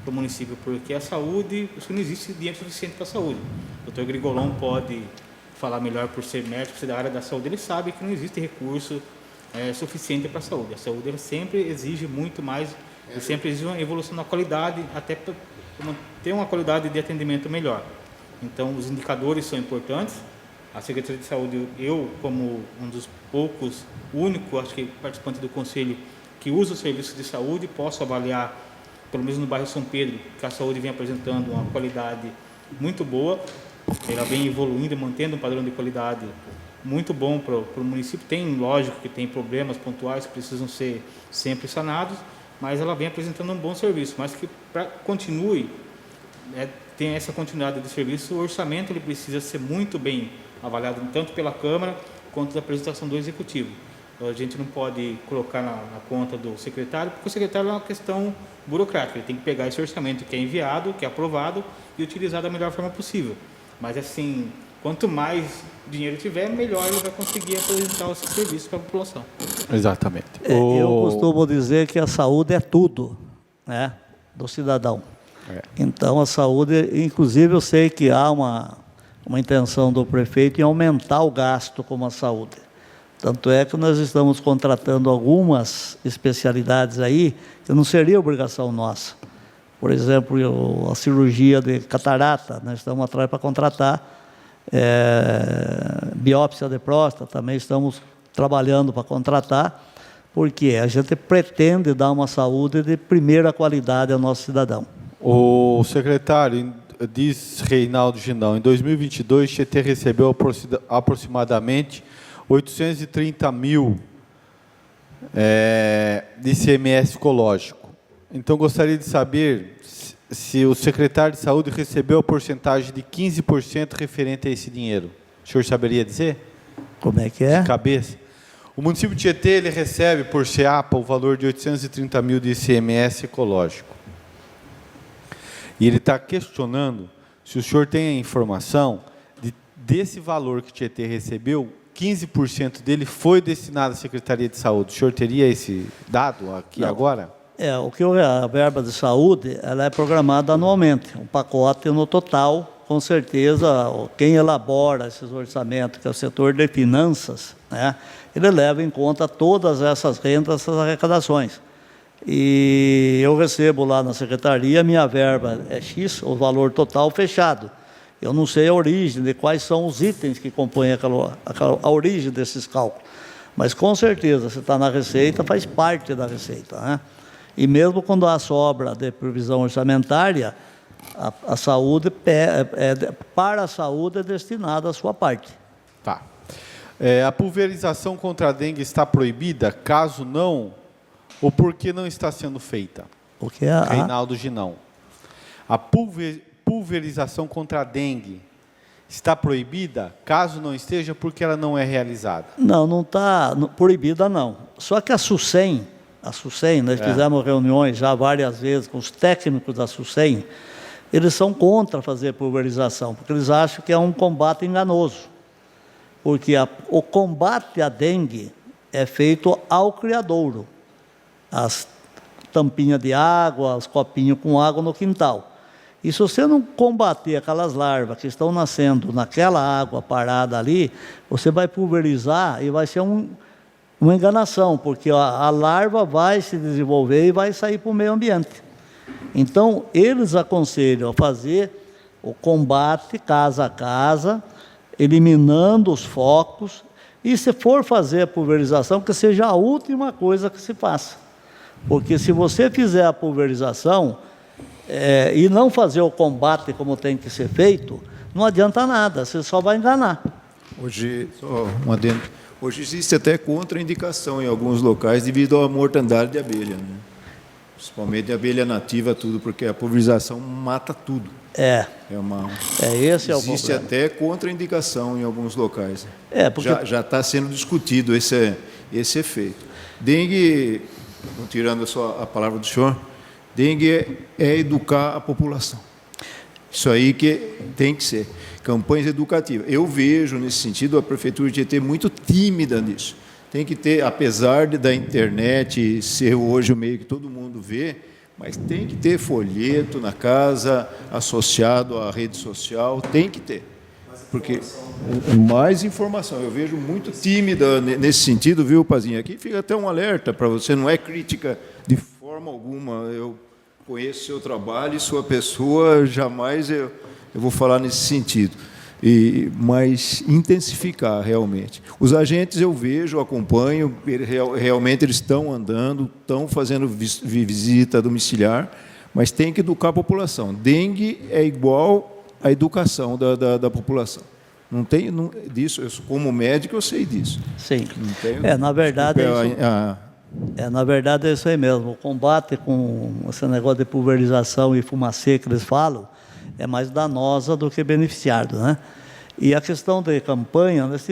para o município, porque a saúde, isso não existe dinheiro suficiente para a saúde. O Dr. Grigolon pode falar melhor por ser médico, ser da área da saúde, ele sabe que não existe recurso suficiente para a saúde. A saúde sempre exige muito mais, e sempre exige uma evolução na qualidade, até para ter uma qualidade de atendimento melhor. Então, os indicadores são importantes. A Secretaria de Saúde, eu, como um dos poucos, único, acho que participante do Conselho, que usa os serviços de saúde, posso avaliar, pelo menos no bairro São Pedro, que a saúde vem apresentando uma qualidade muito boa, ela vem evoluindo e mantendo um padrão de qualidade muito bom para o município. Tem, lógico, que tem problemas pontuais que precisam ser sempre sanados, mas ela vem apresentando um bom serviço, mas que para continue, tem essa continuidade de serviço, o orçamento ele precisa ser muito bem avaliado, tanto pela Câmara quanto da apresentação do Executivo. A gente não pode colocar na conta do secretário, porque o secretário é uma questão burocrática, ele tem que pegar esse orçamento que é enviado, que é aprovado e utilizar da melhor forma possível. Mas assim, quanto mais dinheiro tiver, melhor ele vai conseguir apresentar esse serviço para a população. Exatamente. Eu costumo dizer que a saúde é tudo, né, do cidadão. Então, a saúde, inclusive, eu sei que há uma intenção do prefeito em aumentar o gasto com a saúde. Tanto é que nós estamos contratando algumas especialidades aí que não seria obrigação nossa. Por exemplo, a cirurgia de catarata, nós estamos atrás para contratar, biópsia de próstata, também estamos trabalhando para contratar, porque a gente pretende dar uma saúde de primeira qualidade ao nosso cidadão. O secretário, diz Reinaldo Ginão, em 2022, Tietê recebeu aproximadamente 830 mil de ICMS ecológico. Então, gostaria de saber se o secretário de Saúde recebeu a porcentagem de 15% referente a esse dinheiro. O senhor saberia dizer? Como é que é? De cabeça. O município de Tietê ele recebe por CEAPA o valor de 830 mil de ICMS ecológico. E ele está questionando se o senhor tem a informação desse valor que o Tietê recebeu, 15% dele foi destinado à Secretaria de Saúde. O senhor teria esse dado aqui agora? A verba de saúde ela é programada anualmente, um pacote no total com certeza, quem elabora esses orçamentos, que é o setor de finanças, né, ele leva em conta todas essas rendas, essas arrecadações. E eu recebo lá na secretaria, minha verba é X, o valor total fechado. Eu não sei a origem, de quais são os itens que compõem a origem desses cálculos. Mas, com certeza, se está na receita, faz parte da receita, né? E mesmo quando há sobra de previsão orçamentária, a saúde, para a saúde, é destinada a sua parte. Tá. A pulverização contra a dengue está proibida? Caso não, ou por que não está sendo feita? O que é Reinaldo Ginão. A pulverização contra a dengue está proibida? Caso não esteja, porque ela não é realizada? Não, não está proibida, não. Só que a SUSEM, nós fizemos reuniões já várias vezes com os técnicos da SUSEM, eles são contra fazer pulverização, porque eles acham que é um combate enganoso. Porque o combate à dengue é feito ao criadouro. As tampinhas de água, os copinhos com água no quintal. E se você não combater aquelas larvas que estão nascendo naquela água parada ali, você vai pulverizar e vai ser uma enganação, porque a larva vai se desenvolver e vai sair para o meio ambiente. Então, eles aconselham a fazer o combate casa a casa, eliminando os focos, e se for fazer a pulverização, que seja a última coisa que se faça. Porque se você fizer a pulverização e não fazer o combate como tem que ser feito, não adianta nada, você só vai enganar. Hoje, só um adendo. Hoje existe até contraindicação em alguns locais devido à mortandade de abelha, né? Principalmente a abelha nativa, tudo, porque a pulverização mata tudo. Esse é o problema. Existe até contraindicação em alguns locais. Porque já está sendo discutido esse efeito. Dengue, tirando só a palavra do senhor, dengue é educar a população. Isso aí que tem que ser. Campanhas educativas. Eu vejo, nesse sentido, a Prefeitura de Tietê muito tímida nisso. Tem que ter, apesar da internet ser hoje o meio que todo mundo vê, mas tem que ter folheto na casa, associado à rede social, tem que ter. Porque mais informação. Eu vejo muito tímida nesse sentido, viu, Pazinho? Aqui fica até um alerta para você, não é crítica de forma alguma. Eu conheço seu trabalho e sua pessoa, jamais eu vou falar nesse sentido. Mas intensificar realmente. Os agentes eu vejo, acompanho, realmente eles estão andando, estão fazendo visita domiciliar, mas tem que educar a população. Dengue é igual à educação da população. Não tem disso, como médico eu sei disso. Sim. Não tenho, na verdade na verdade é isso aí mesmo. O combate com esse negócio de pulverização e fumacê que eles falam é mais danosa do que beneficiário, né? E a questão de campanha, nós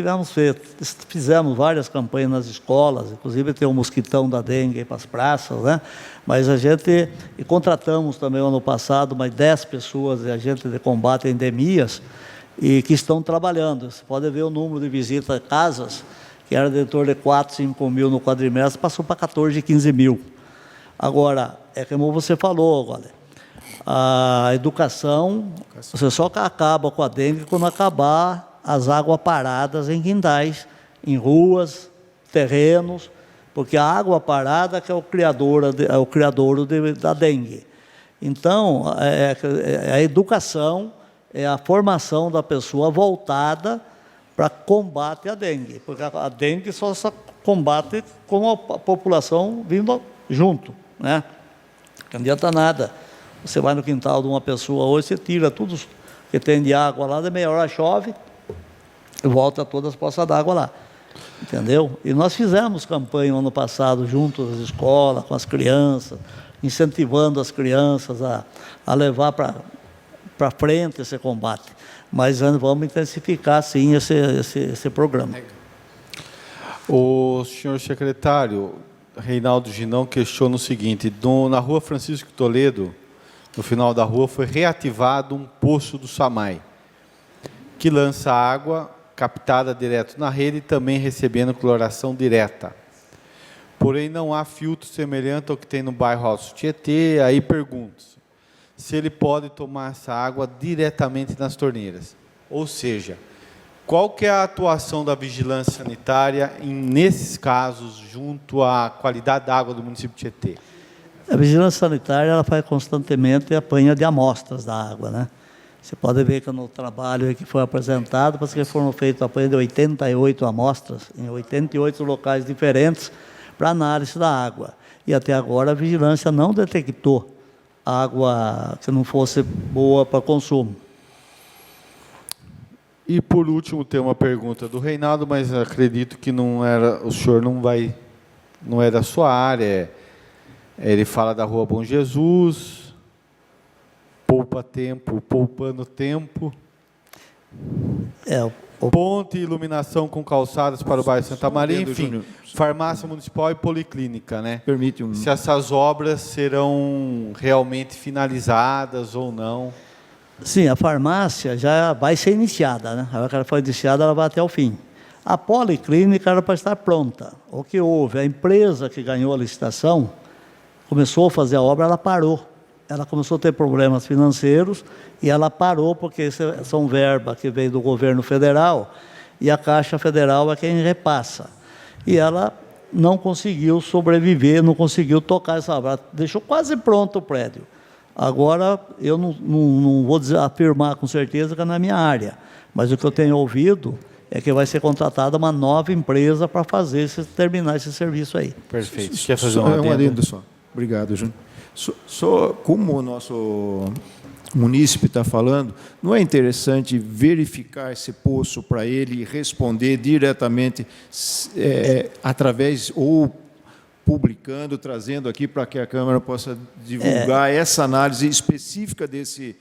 fizemos várias campanhas nas escolas, inclusive tem o mosquitão da dengue para as praças, né? Mas e contratamos também ano passado mais 10 pessoas de agentes de combate a endemias e que estão trabalhando. Você pode ver o número de visitas a casas, que era de torno de 4, 5 mil no quadrimestre, passou para 14, 15 mil. Agora, como você falou, agora, a educação, você só acaba com a dengue quando acabar as águas paradas em quintais, em ruas, terrenos, porque a água parada que é o criadouro da dengue. Então, a educação é a formação da pessoa voltada para combate à dengue, porque a dengue só combate com a população vindo junto, né? Não adianta nada. Você vai no quintal de uma pessoa hoje, você tira tudo que tem de água lá, da meia hora chove e volta todas as poças d'água lá. Entendeu? E nós fizemos campanha no ano passado junto às escolas, com as crianças, incentivando as crianças a levar para frente esse combate. Mas vamos intensificar, sim, esse programa. O senhor secretário, Reinaldo Ginão, questiona o seguinte: na rua Francisco Toledo, no final da rua, foi reativado um poço do SAMAI, que lança água captada direto na rede e também recebendo cloração direta. Porém, não há filtro semelhante ao que tem no bairro Alto Tietê. Aí pergunto: se ele pode tomar essa água diretamente nas torneiras. Ou seja, qual que é a atuação da vigilância sanitária nesses casos junto à qualidade da água do município de Tietê? A vigilância sanitária ela faz constantemente apanha de amostras da água, né? Você pode ver que no trabalho que foi apresentado, parece que foram feitos apanha de 88 amostras, em 88 locais diferentes, para análise da água. E até agora a vigilância não detectou água que não fosse boa para consumo. E por último tem uma pergunta do Reinaldo, mas acredito que não era, o senhor não é da sua área. Ele fala da Rua Bom Jesus, poupando tempo. Ponte e iluminação com calçadas para o bairro Santa Maria, enfim, farmácia municipal e policlínica, né? Permite se essas obras serão realmente finalizadas ou não. Sim, a farmácia já vai ser iniciada, né? A hora que ela foi iniciada, ela vai até o fim. A policlínica era para estar pronta. O que houve? A empresa que ganhou a licitação começou a fazer a obra, ela parou. Ela começou a ter problemas financeiros e ela parou porque são verbas que veio do governo federal e a Caixa Federal é quem repassa. E ela não conseguiu sobreviver, não conseguiu tocar essa obra. Ela deixou quase pronto o prédio. Agora, eu não vou afirmar com certeza que é na minha área, mas o que eu tenho ouvido é que vai ser contratada uma nova empresa para terminar esse serviço aí. Perfeito. Quer fazer um adendo só? Obrigado, Júnior. Só como o nosso munícipe está falando, não é interessante verificar esse poço para ele responder diretamente através ou publicando, trazendo aqui para que a Câmara possa divulgar essa análise específica desse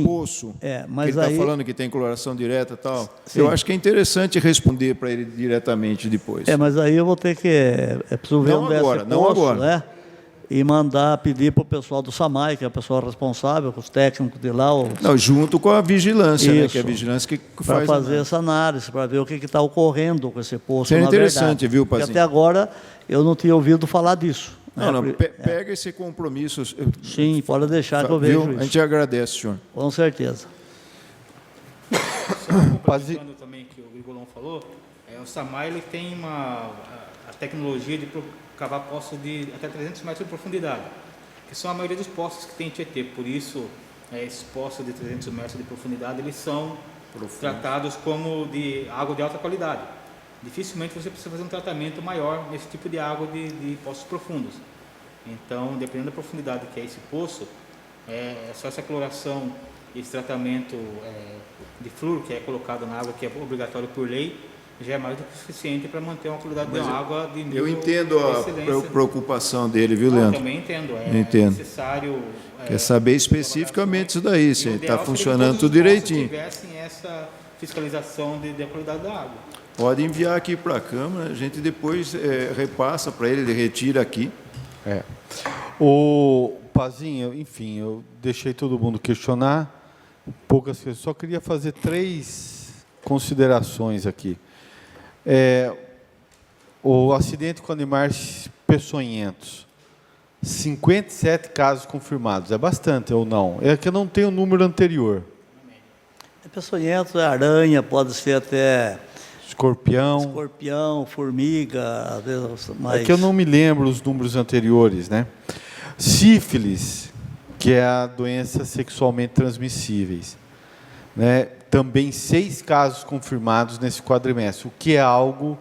poço, mas que ele está falando que tem coloração direta e tal. Sim. Eu acho que é interessante responder para ele diretamente depois. Mas aí eu vou ter que... É preciso ver onde é esse poço, né? E pedir para o pessoal do SAMAI, que é a pessoa responsável, os técnicos de lá. Não, junto com a vigilância, né, que é a vigilância que faz. Para fazer essa análise, para ver o que está ocorrendo com esse poço. Isso é interessante, viu, Pazinho? Porque até agora eu não tinha ouvido falar disso. Pega esse compromisso. Sim, pode deixar que eu vejo isso. A gente agradece, senhor. Com certeza. Complementando também que o Grigolon falou, o SAMAI ele tem a tecnologia de cavar poços de até 300 metros de profundidade, que são a maioria dos poços que tem em Tietê. Por isso, esses poços de 300 metros de profundidade, eles são tratados como de água de alta qualidade. Dificilmente você precisa fazer um tratamento maior nesse tipo de água de poços profundos. Então, dependendo da profundidade que é esse poço, só essa cloração, esse tratamento de flúor que é colocado na água, que é obrigatório por lei, já é mais do que suficiente para manter uma qualidade de água de nível. Eu entendo a preocupação dele, viu, Leandro? Eu também entendo. Entendo. Necessário. Quer saber especificamente isso daí, se está funcionando tudo direitinho. Se tivessem essa fiscalização da qualidade da água. Pode enviar aqui para a Câmara, a gente depois repassa para ele retira aqui. O Pazinho, enfim, eu deixei todo mundo questionar, poucas coisas, só queria fazer 3 considerações aqui. O acidente com animais peçonhentos, 57 casos confirmados, é bastante ou não? É que eu não tenho o número anterior. Peçonhento é aranha, pode ser até... Escorpião, formiga, às vezes mais... É que eu não me lembro os números anteriores, né? Sífilis, que é a doença sexualmente transmissíveis, né? Também 6 casos confirmados nesse quadrimestre, o que é algo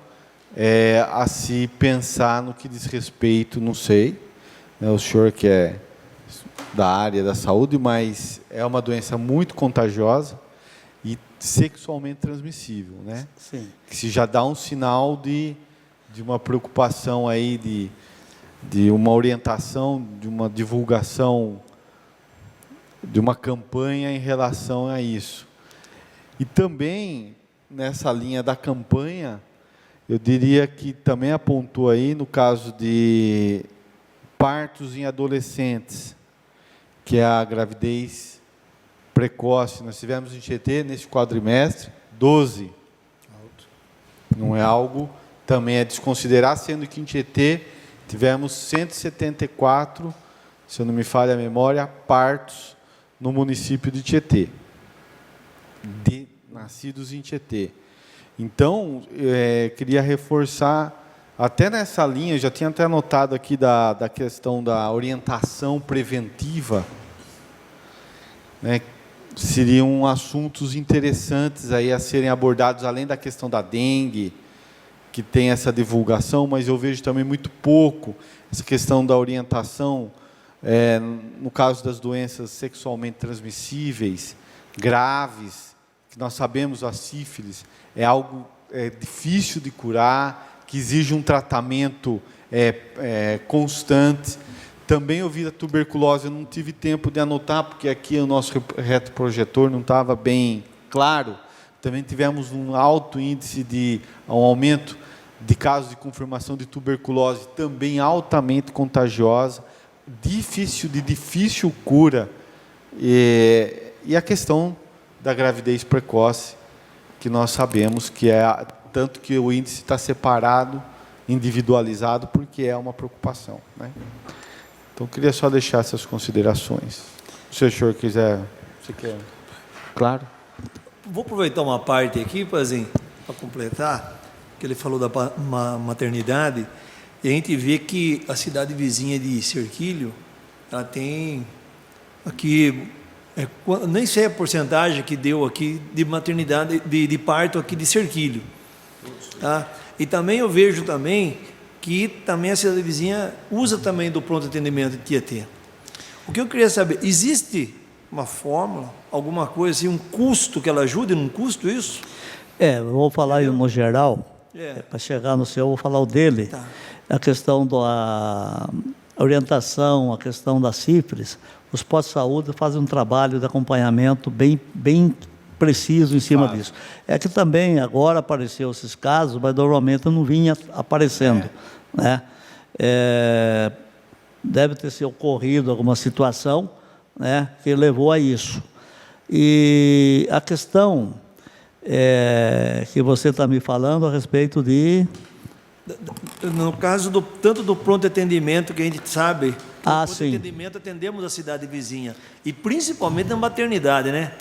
a se pensar no que diz respeito, não sei, né? O senhor que é da área da saúde, mas é uma doença muito contagiosa e sexualmente transmissível, né? Sim. Que se já dá um sinal de uma preocupação aí, de uma orientação, de uma divulgação, de uma campanha em relação a isso. E também, nessa linha da campanha, eu diria que também apontou aí, no caso de partos em adolescentes, que é a gravidez precoce. Nós tivemos em Tietê, nesse quadrimestre, 12. Não é algo também a desconsiderar, sendo que em Tietê tivemos 174, se eu não me falha a memória, partos no município de Tietê, nascidos em Tietê. Então, queria reforçar, até nessa linha, eu já tinha até anotado aqui da questão da orientação preventiva, né, seriam assuntos interessantes aí a serem abordados, além da questão da dengue, que tem essa divulgação, mas eu vejo também muito pouco essa questão da orientação, no caso das doenças sexualmente transmissíveis, graves, que nós sabemos a sífilis, é algo difícil de curar, que exige um tratamento constante. Também eu vi a tuberculose, eu não tive tempo de anotar, porque aqui o nosso retroprojetor não estava bem claro. Também tivemos um alto índice de um aumento de casos de confirmação de tuberculose, também altamente contagiosa, de difícil cura, e a questão da gravidez precoce, que nós sabemos que tanto que o índice está separado, individualizado, porque é uma preocupação, né? Então, queria só deixar essas considerações. Se o senhor quiser... Você quer? Claro. Vou aproveitar uma parte aqui, Pazinho, para completar, que ele falou da maternidade, e a gente vê que a cidade vizinha de Serquilho, ela tem aqui, nem sei a porcentagem que deu aqui de maternidade, de parto aqui de Serquilho. Tá? E também eu vejo também que também a cidade vizinha usa também do pronto atendimento de Tietê. O que eu queria saber, existe uma fórmula, alguma coisa assim, um custo que ela ajude, num custo isso? Eu vou falar no geral, para chegar no seu, eu vou falar o dele. Tá. A questão da orientação, a questão da sífilis, os postos de saúde fazem um trabalho de acompanhamento bem preciso em cima disso. É que também agora apareceu esses casos, mas normalmente não vinha aparecendo, né? Deve ter se ocorrido alguma situação, né, que levou a isso. E a questão que você está me falando a respeito de... No caso tanto do pronto atendimento, que a gente sabe, que no pronto sim. atendimento atendemos a cidade vizinha, e principalmente na maternidade, né?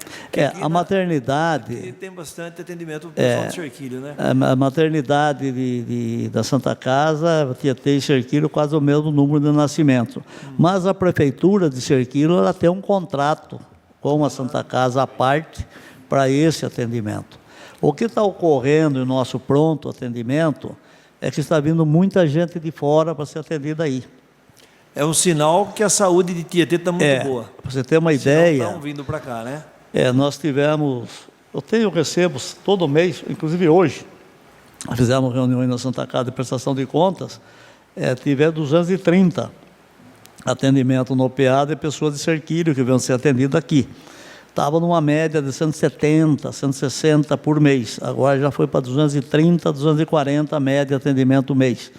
a maternidade... Tem bastante atendimento do pessoal de Serquilho, né? A maternidade da Santa Casa, Tietê e Serquilho, quase o mesmo número de nascimento. Mas a prefeitura de Serquilho, ela tem um contrato com a Santa Casa à parte para esse atendimento. O que está ocorrendo no nosso pronto atendimento é que está vindo muita gente de fora para ser atendida aí. É um sinal que a saúde de Tietê está muito boa. Para você ter uma ideia... Estão vindo para cá, né? Nós tivemos... Eu recebo todo mês, inclusive hoje, fizemos reuniões na Santa Casa de prestação de contas, tivemos 230 atendimentos no PA de pessoas de Serquilho que vão ser atendidas aqui. Estava numa média de 170, 160 por mês. Agora já foi para 230, 240 a média de atendimento mês.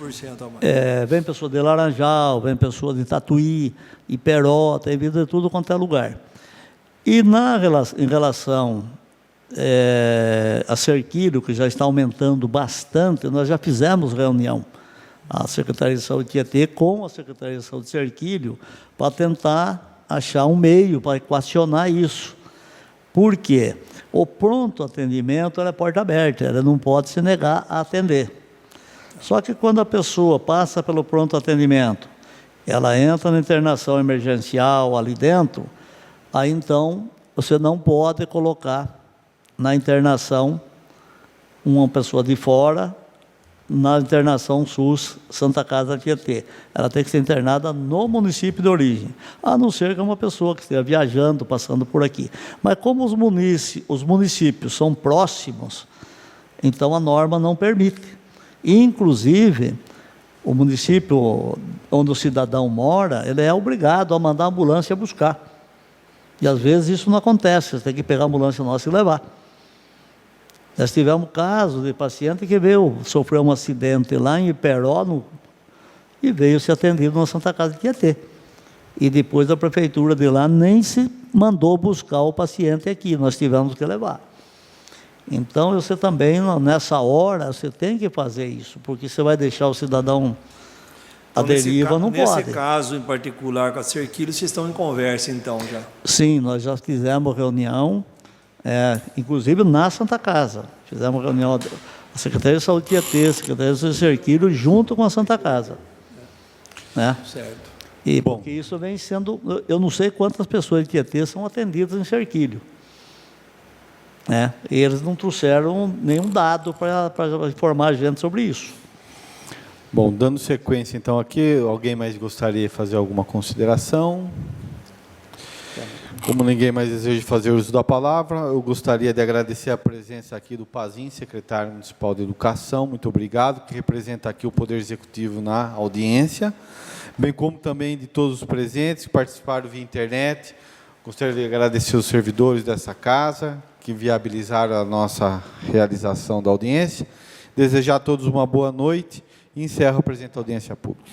25% a mais. Vem pessoa de Laranjal, vem pessoa de Tatuí, Iperó, tem vindo de tudo quanto é lugar. E em relação a Serquilho, que já está aumentando bastante, nós já fizemos reunião, a Secretaria de Saúde de Tietê com a Secretaria de Saúde de Serquilho, para tentar achar um meio para equacionar isso. Por quê? O pronto atendimento é porta aberta, ela não pode se negar a atender. Só que quando a pessoa passa pelo pronto atendimento, ela entra na internação emergencial ali dentro, aí então você não pode colocar na internação uma pessoa de fora, na internação SUS Santa Casa Tietê. Ela tem que ser internada no município de origem, a não ser que uma pessoa que esteja viajando, passando por aqui. Mas como os municípios são próximos, então a norma não permite. Inclusive, o município onde o cidadão mora, ele é obrigado a mandar a ambulância buscar. E às vezes isso não acontece, você tem que pegar a ambulância nossa e levar. Nós tivemos casos de paciente que sofreu um acidente lá em Iperó e veio ser atendido na Santa Casa de Tietê. E depois a prefeitura de lá nem se mandou buscar o paciente aqui, nós tivemos que levar. Então, você também, nessa hora, você tem que fazer isso, porque você vai deixar o cidadão a deriva não nesse pode. caso em particular com a Cerquilho, vocês estão em conversa então já? Sim, nós já fizemos reunião, inclusive na Santa Casa. Fizemos reunião, a Secretaria de Saúde Tietê, a Secretaria de Cerquilho, junto com a Santa Casa. Né? Certo. E porque isso vem sendo, eu não sei quantas pessoas de Tietê são atendidas em Cerquilho. Né? E eles não trouxeram nenhum dado para informar a gente sobre isso. Bom, dando sequência então aqui, alguém mais gostaria de fazer alguma consideração? Como ninguém mais deseja fazer uso da palavra, eu gostaria de agradecer a presença aqui do Pazin, secretário municipal de Educação, muito obrigado, que representa aqui o Poder Executivo na audiência, bem como também de todos os presentes que participaram via internet. Gostaria de agradecer os servidores dessa casa, que viabilizaram a nossa realização da audiência. Desejar a todos uma boa noite e encerro a presente audiência pública.